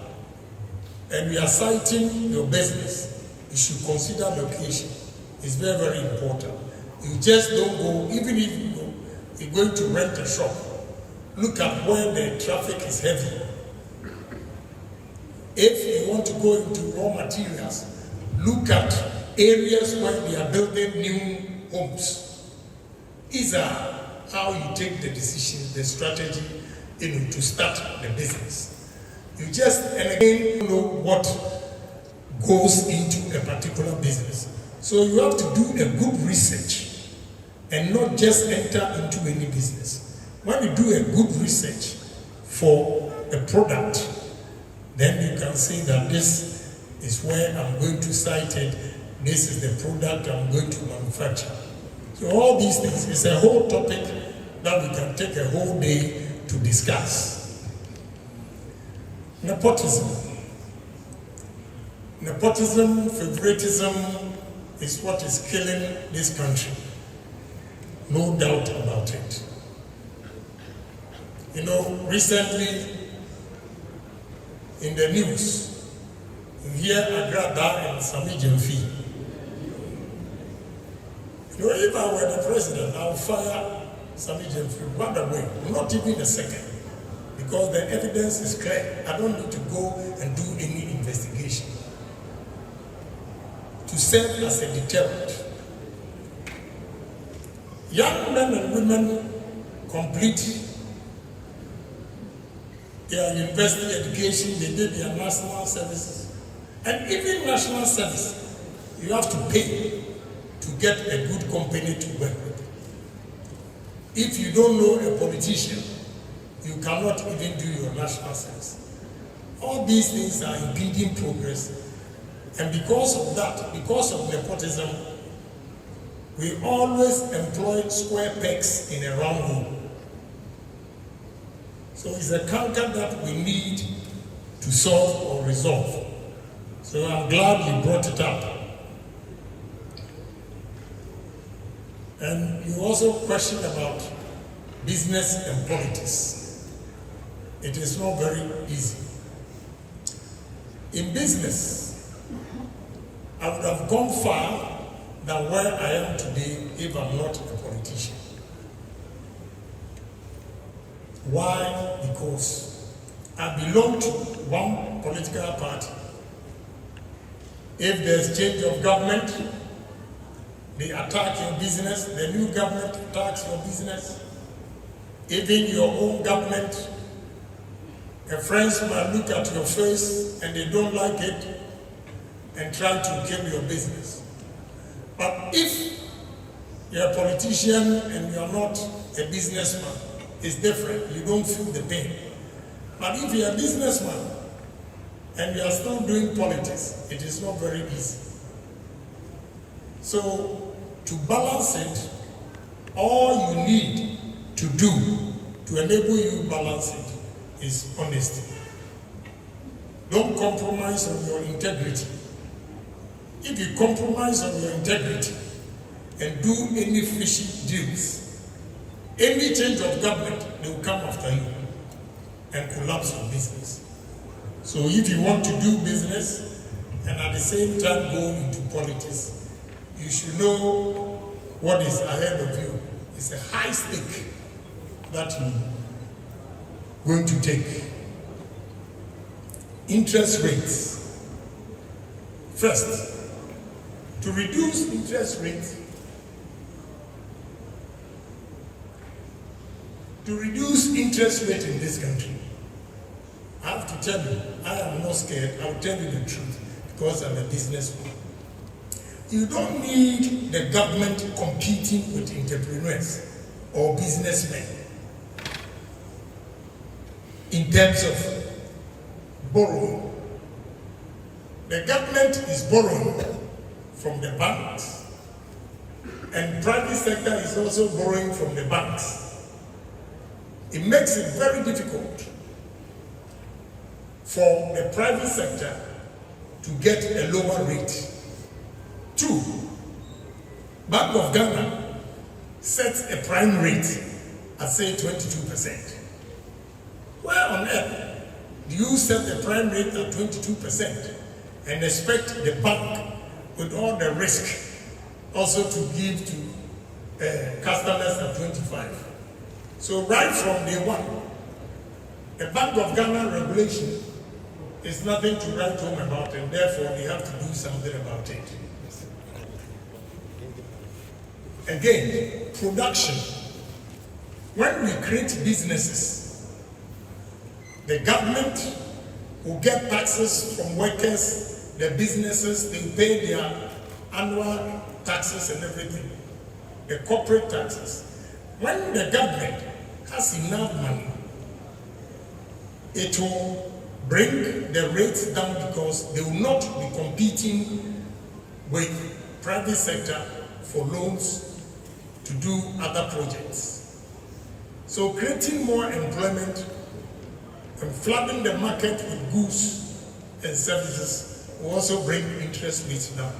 and you are citing your business, you should consider location. It's very, very important. You just don't go, even if you're going to rent a shop, look at where the traffic is heavy. If you want to go into raw materials, look at areas where they are building new homes. is how you take the decision, the strategy, to start the business. You just, and again, know what goes into a particular business. So you have to do a good research and not just enter into any business. When you do a good research for a product, then you can say that this is where I'm going to site it, this is the product I'm going to manufacture. So all these things is a whole topic that we can take a whole day to discuss. Nepotism. Nepotism, favoritism is what is killing this country. No doubt about it. You know, recently in the news, you hear Agrada and Sami Jemfi. You know, if I were the president, I would fire Sami Jemfi right away, not even a second, because the evidence is clear. I don't need to go and do any investigation. To serve as a deterrent. Young men and women complete their university education, they did their national services. And even national service, you have to pay to get a good company to work with. If you don't know a politician, you cannot even do your national service. All these things are impeding progress. And because of that, because of nepotism, we always employ square pegs in a round hole. So it's a canker that we need to solve or resolve. So I'm glad you brought it up. And you also questioned about business and politics. It is not very easy. In business, I would have gone far than where I am today if I'm not a politician. Why? Because I belong to one political party. If there's change of government, they attack your business, the new government attacks your business. Even your own government, your friends might look at your face and they don't like it and try to kill your business. But if you're a politician and you're not a businessman, it's different. You don't feel the pain. But if you're a businessman and you are still doing politics, it is not very easy. So to balance it, all you need to do to enable you to balance it is honesty. Don't compromise on your integrity. If you compromise on your integrity and do any fishy deals, any change of government, they will come after you and collapse your business. So if you want to do business and at the same time go into politics, you should know what is ahead of you. It's a high stake that you're going to take. Interest rates. First, to reduce interest rates, in this country, I have to tell you, I am not scared. I will tell you the truth because I'm a businessman. You don't need the government competing with entrepreneurs or businessmen in terms of borrowing. The government is borrowing from the banks, and private sector is also borrowing from the banks. It makes it very difficult for the private sector to get a lower rate. 2, Bank of Ghana sets a prime rate at say 22%. Where on earth do you set the prime rate at 22% and expect the bank with all the risk also to give to customers at 25? So right from day one, the Bank of Ghana regulation is nothing to write home about, and therefore they have to do something about it. Again, production. When we create businesses, the government will get taxes from workers, the businesses, they pay their annual taxes and everything, the corporate taxes. When the government has enough money, it will bring the rates down because they will not be competing with private sector for loans to do other projects. So creating more employment and flooding the market with goods and services will also bring interest rates down.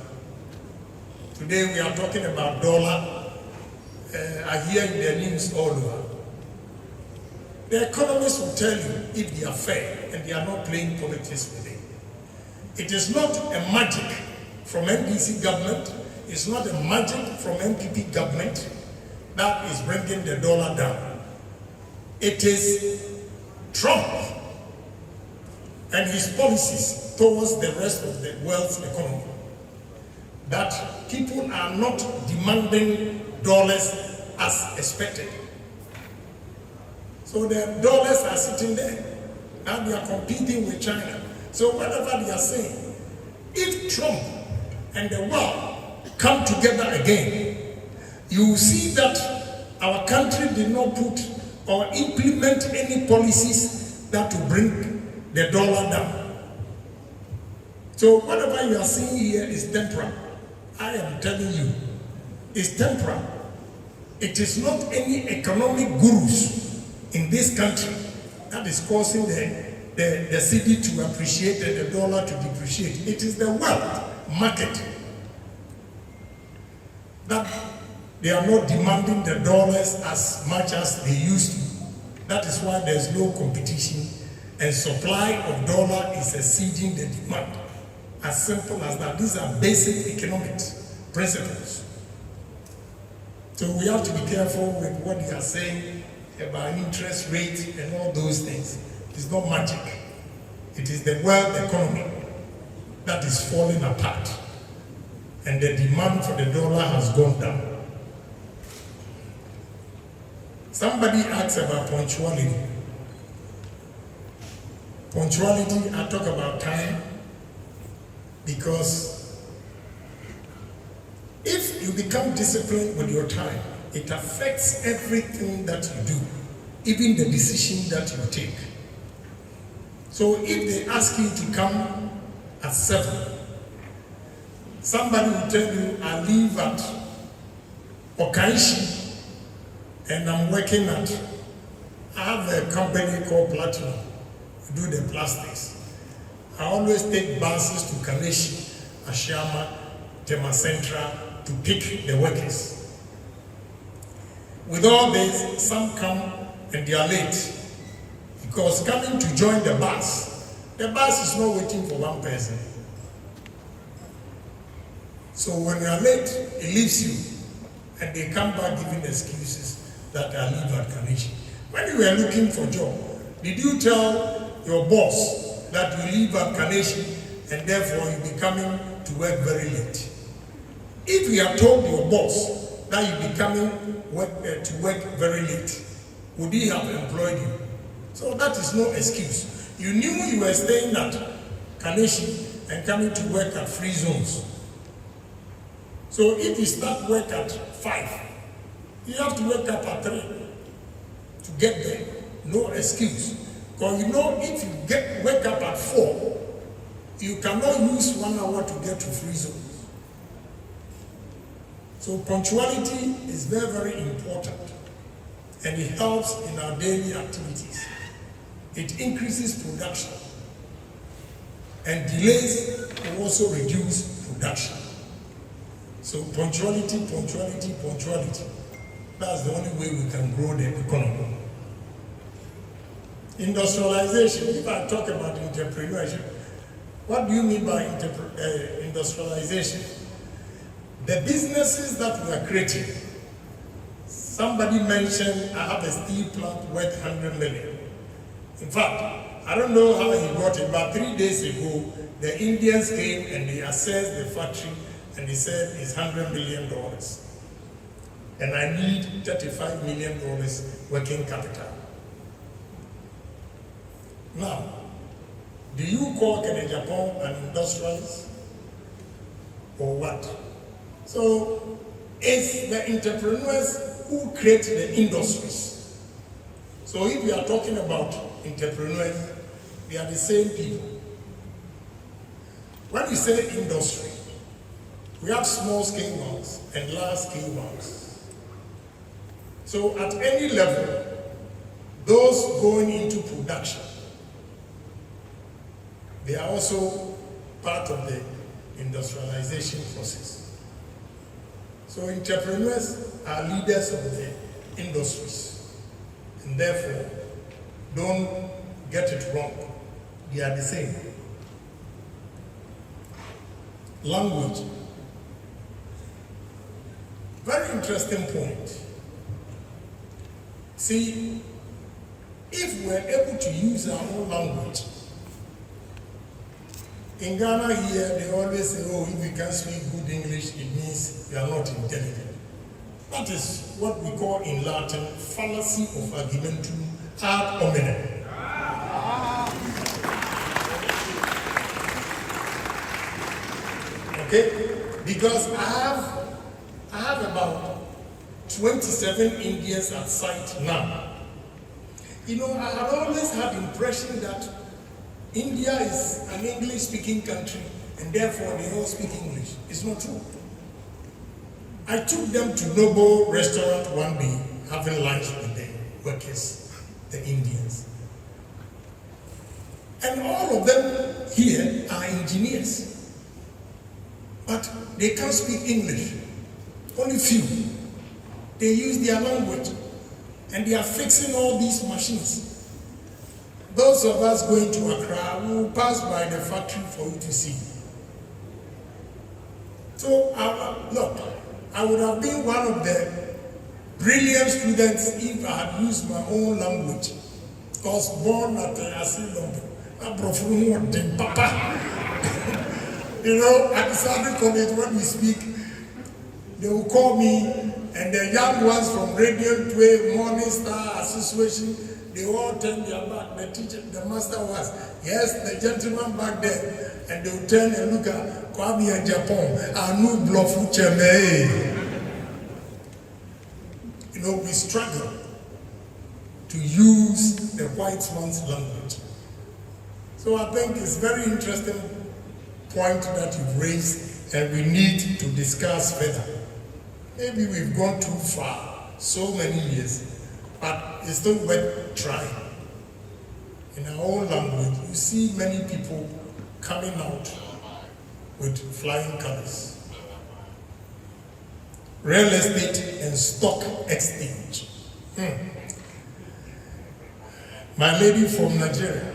Today we are talking about dollar. I hear in the news all over. The economists will tell you if they are fair and they are not playing politics with it. It is not a magic from NDC government. It's not a magic from NPP government that is bringing the dollar down. It is Trump and his policies towards the rest of the world's economy that people are not demanding dollars as expected. So the dollars are sitting there. Now they are competing with China. So whatever they are saying, if Trump and the world come together again, you will see that our country did not put or implement any policies that will bring the dollar down. So whatever you are seeing here is temporal. I am telling you, it's temporal. It is not any economic gurus in this country that is causing the cedi to appreciate and the dollar to depreciate. It is the world market that they are not demanding the dollars as much as they used to. That is why there's no competition and supply of dollar is exceeding the demand. As simple as that. These are basic economics principles. So we have to be careful with what they are saying about interest rate and all those things. It's not magic. It is the world economy that is falling apart. And the demand for the dollar has gone down. Somebody asked about punctuality. Punctuality, I talk about time because if you become disciplined with your time, it affects everything that you do, even the decision that you take. So if they ask you to come at 7, somebody will tell you, I live at Okaishi and I'm working at, I have a company called Platinum, we do the plastics. I always take buses to Kaneshi, Ashama, Tema Central to pick the workers. With all this, some come and they are late because coming to join the bus is not waiting for one person. So when you are late, it leaves you and they come back giving excuses that I live at Kaneshi. When you were looking for a job, did you tell your boss that you live at Kaneshi and therefore you'll be coming to work very late? If you have told your boss that you'll be coming to work very late, would he have employed you? So that is no excuse. You knew you were staying at Kaneshi and coming to work at free zones. So if you start work at 5, you have to wake up at 3 to get there. No excuse. Because you know if you wake up at 4, you cannot use 1 hour to get to free zones. So punctuality is very, very important and it helps in our daily activities. It increases production and delays will also reduce production. So punctuality. That's the only way we can grow the economy. Industrialization, if I talk about entrepreneurship, what do you mean by industrialization? The businesses that we are creating. Somebody mentioned I have a steel plant worth 100 million. In fact, I don't know how he got it, but 3 days ago, the Indians came and they assessed the factory and they said it's $100 million. and I need $35 million working capital. Now, do you call Agyapong an industrialist or what? So it's the entrepreneurs who create the industries. So if we are talking about entrepreneurs, they are the same people. When we say industry, we have small scale ones and large scale ones. So at any level, those going into production, they are also part of the industrialization process. So entrepreneurs are leaders of the industries, and therefore, don't get it wrong. They are the same. Language. Very interesting point. See, if we're able to use our own language, in Ghana here, they always say, oh, if you can't speak good English, it means you are not intelligent. That is what we call in Latin, fallacy of argumentum ad hominem. Okay? Because I have about 27 Indians at site now. You know, I had always had the impression that India is an English-speaking country, and therefore they all speak English. It's not true. I took them to Noble restaurant one day, having lunch with the workers, the Indians. And all of them here are engineers, but they can't speak English. Only few. They use their language, and they are fixing all these machines. Those of us going to Accra will pass by the factory for you to see. So, look, I would have been one of the brilliant students if I had used my own language. I was born at the asylum. Papa. You know, at the Southern College, when we speak, they will call me, and the young ones from Radio 12, Morning Star Association, they all turn their back. The teacher, the master was, yes, the gentleman back there, and they will turn and look at Kwame Agyapong, Anu Blofu Cheme. You know, we struggle to use the white man's language. So I think it's a very interesting point that you've raised, and we need to discuss further. Maybe we've gone too far, so many years, but it's still worth trying. In our own language, you see many people coming out with flying colors. Real estate and stock exchange. My lady from Nigeria,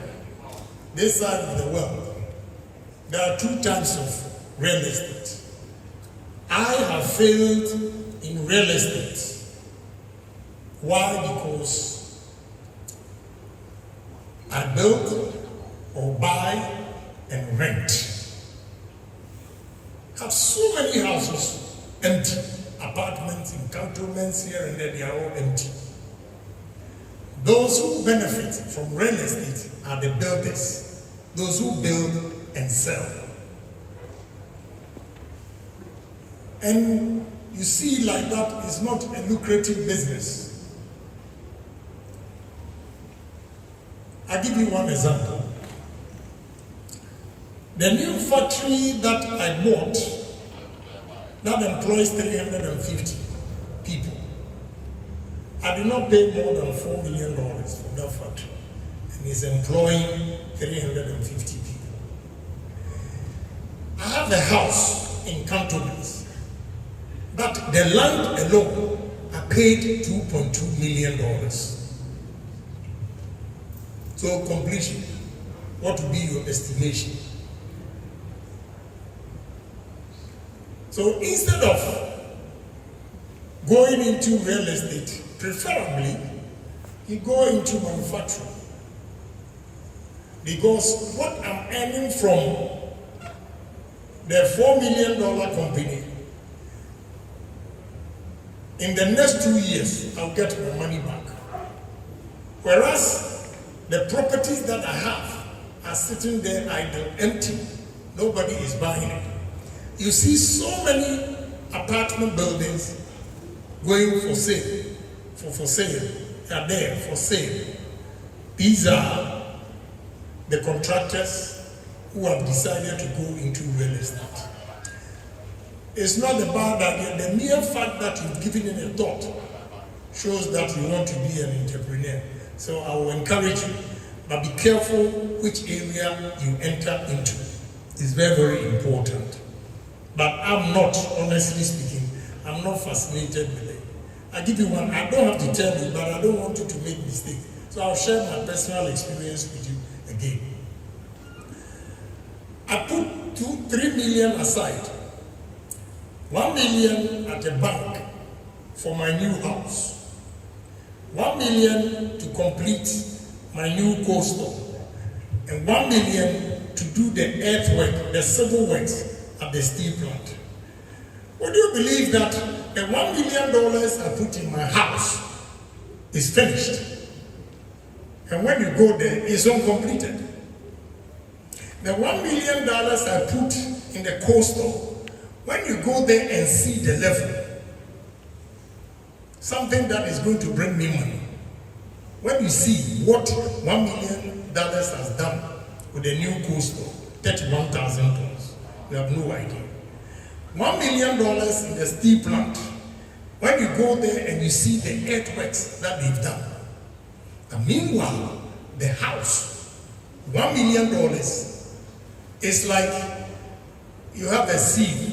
this side of the world, there are two types of real estate. I have failed in real estate. Why? Because I build or buy and rent. Have so many houses empty, apartments in cantonments here and there, they are all empty. Those who benefit from real estate are the builders, those who build and sell. And you see, like that is not a lucrative business. I'll give you one example. The new factory that I bought, that employs 350 people. I did not pay more than $4 million for that factory, and it's employing 350 people. I have a house in cantonments, but the land alone, I paid $2.2 million. So completion, what would be your estimation? So instead of going into real estate, preferably, you go into manufacturing. Because what I'm earning from the $4 million company in the next 2 years, I'll get my money back. Whereas the properties that I have are sitting there idle, empty. Nobody is buying it. You see so many apartment buildings going for sale, for sale. They are there for sale. These are the contractors who have decided to go into real estate. It's not about that. The mere fact that you've given it a thought shows that you want to be an entrepreneur. So I will encourage you, but be careful which area you enter into. It's very, very important. But I'm not, honestly speaking, I'm not fascinated with it. I give you one, I don't have to tell you, but I don't want you to make mistakes. So I'll share my personal experience with you again. I put 3 million aside. 1 million at the bank for my new house. 1 million to complete my new coastal. And 1 million to do the earthwork, the civil works at the steel plant. Would you believe that the $1 million I put in my house is finished? And when you go there, it's uncompleted. The $1 million I put in the coastal, when you go there and see the level, something that is going to bring me money, when you see what $1 million has done with the new coastal, 31,000 tons, you have no idea. $1 million in the steel plant, when you go there and you see the earthworks that they've done. And meanwhile, the house, $1 million is like you have a sieve.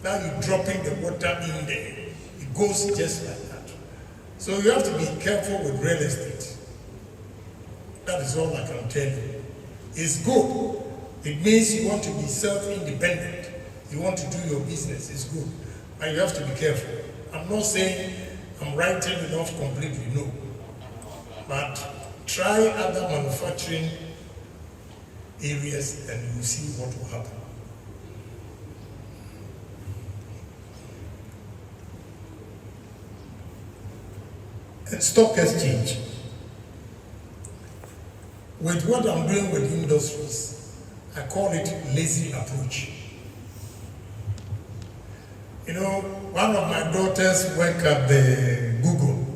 Now you're dropping the water in there. It goes just like that. So you have to be careful with real estate. That is all I can tell you. It's good. It means you want to be self-independent. You want to do your business. It's good. But you have to be careful. I'm not saying I'm writing it off completely, no. But try other manufacturing areas and you'll see what will happen. And stock exchange. With what I'm doing with industries, I call it lazy approach. You know, one of my daughters worked at the Google,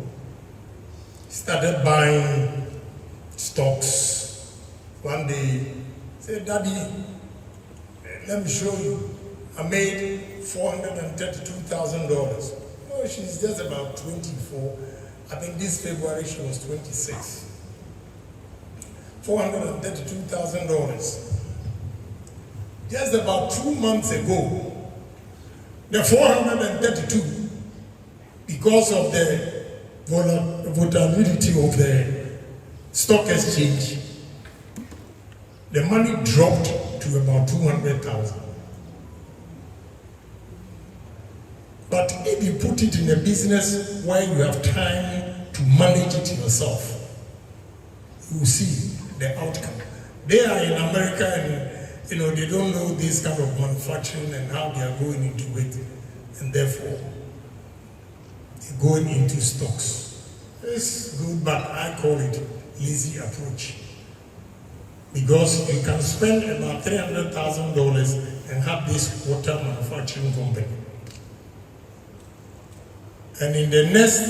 started buying stocks. One day, said, "Daddy, let me show you. I made $432,000. Oh, she's just about 24. I think this February she was 26. $432,000. Just about 2 months ago, the 432, because of the volatility of the stock exchange, the money dropped to about 200,000. But if you put it in a business where you have time to manage it yourself, you will see the outcome. They are in America and they don't know this kind of manufacturing and how they are going into it, and therefore they're going into stocks. It's good, but I call it lazy approach. Because you can spend about $300,000 and have this water manufacturing company. And in the next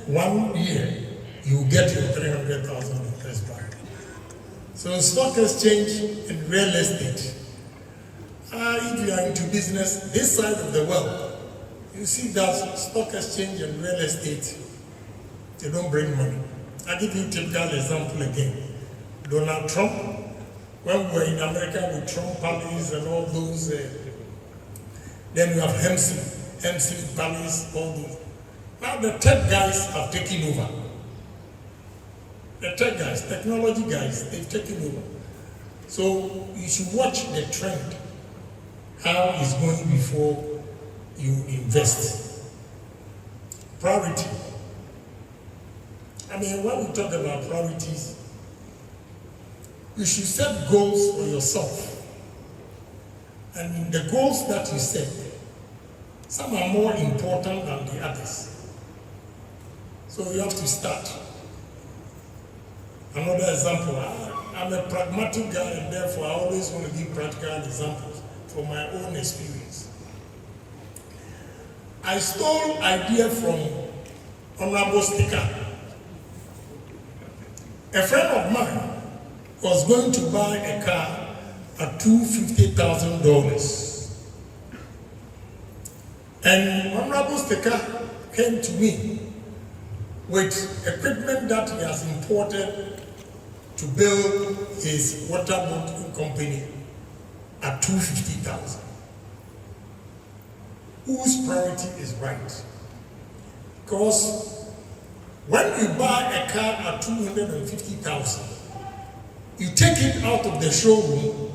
1 year, you get your $300,000 back. So stock exchange and real estate. If you are into business, this side of the world, you see that stock exchange and real estate, they don't bring money. I'll give you a typical example again. Donald Trump, when we were in America with Trump Palace and all those, then you have Hemsley Palace, all those. Now the tech guys have taken over. The tech guys, technology guys, they've taken over. So you should watch the trend, how it's going before you invest. Priority. I mean, when we talk about priorities, you should set goals for yourself. And the goals that you set, Some are more important than the others. So you have to start. Another example, I'm a pragmatic guy, and therefore I always want to give practical examples from my own experience. I stole idea from Honorable Speaker. A friend of mine was going to buy a car at $250,000. And Honorable Speaker came to me with equipment that he has imported to build his water boating company at $250,000. Whose priority is right? Because when you buy a car at $250,000, you take it out of the showroom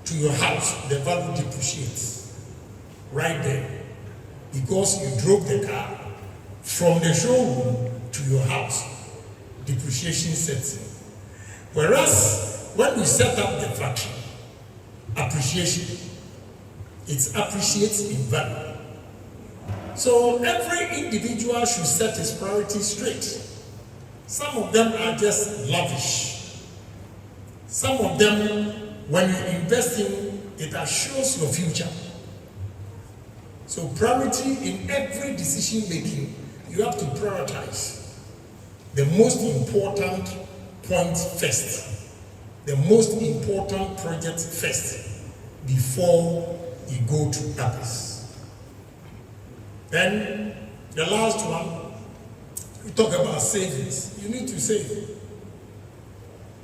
to your house, the value depreciates right there, because you drove the car from the showroom to your house. Depreciation sets in. Whereas when you set up the factory, appreciation, it appreciates in value. So every individual should set his priorities straight. Some of them are just lavish. Some of them, when you invest in, it assures your future. So priority in every decision making, you have to prioritize the most important point first, the most important project first, before you go to others. Then the last one, we talk about savings. You need to save.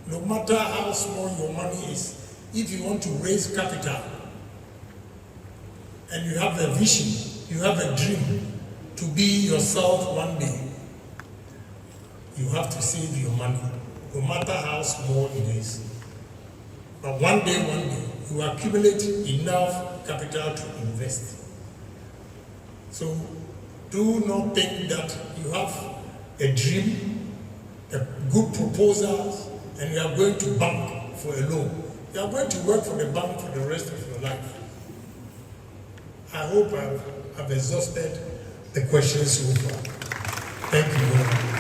No matter how small your money is, if you want to raise capital and you have a vision, you have a dream to be yourself one day, you have to save your money, no matter how small it is. But one day, you accumulate enough capital to invest. So do not think that you have a dream, a good proposal, and you are going to bank for a loan. You are going to work for the bank for the rest of your life. I hope I've exhausted the questions so far. Thank you very much.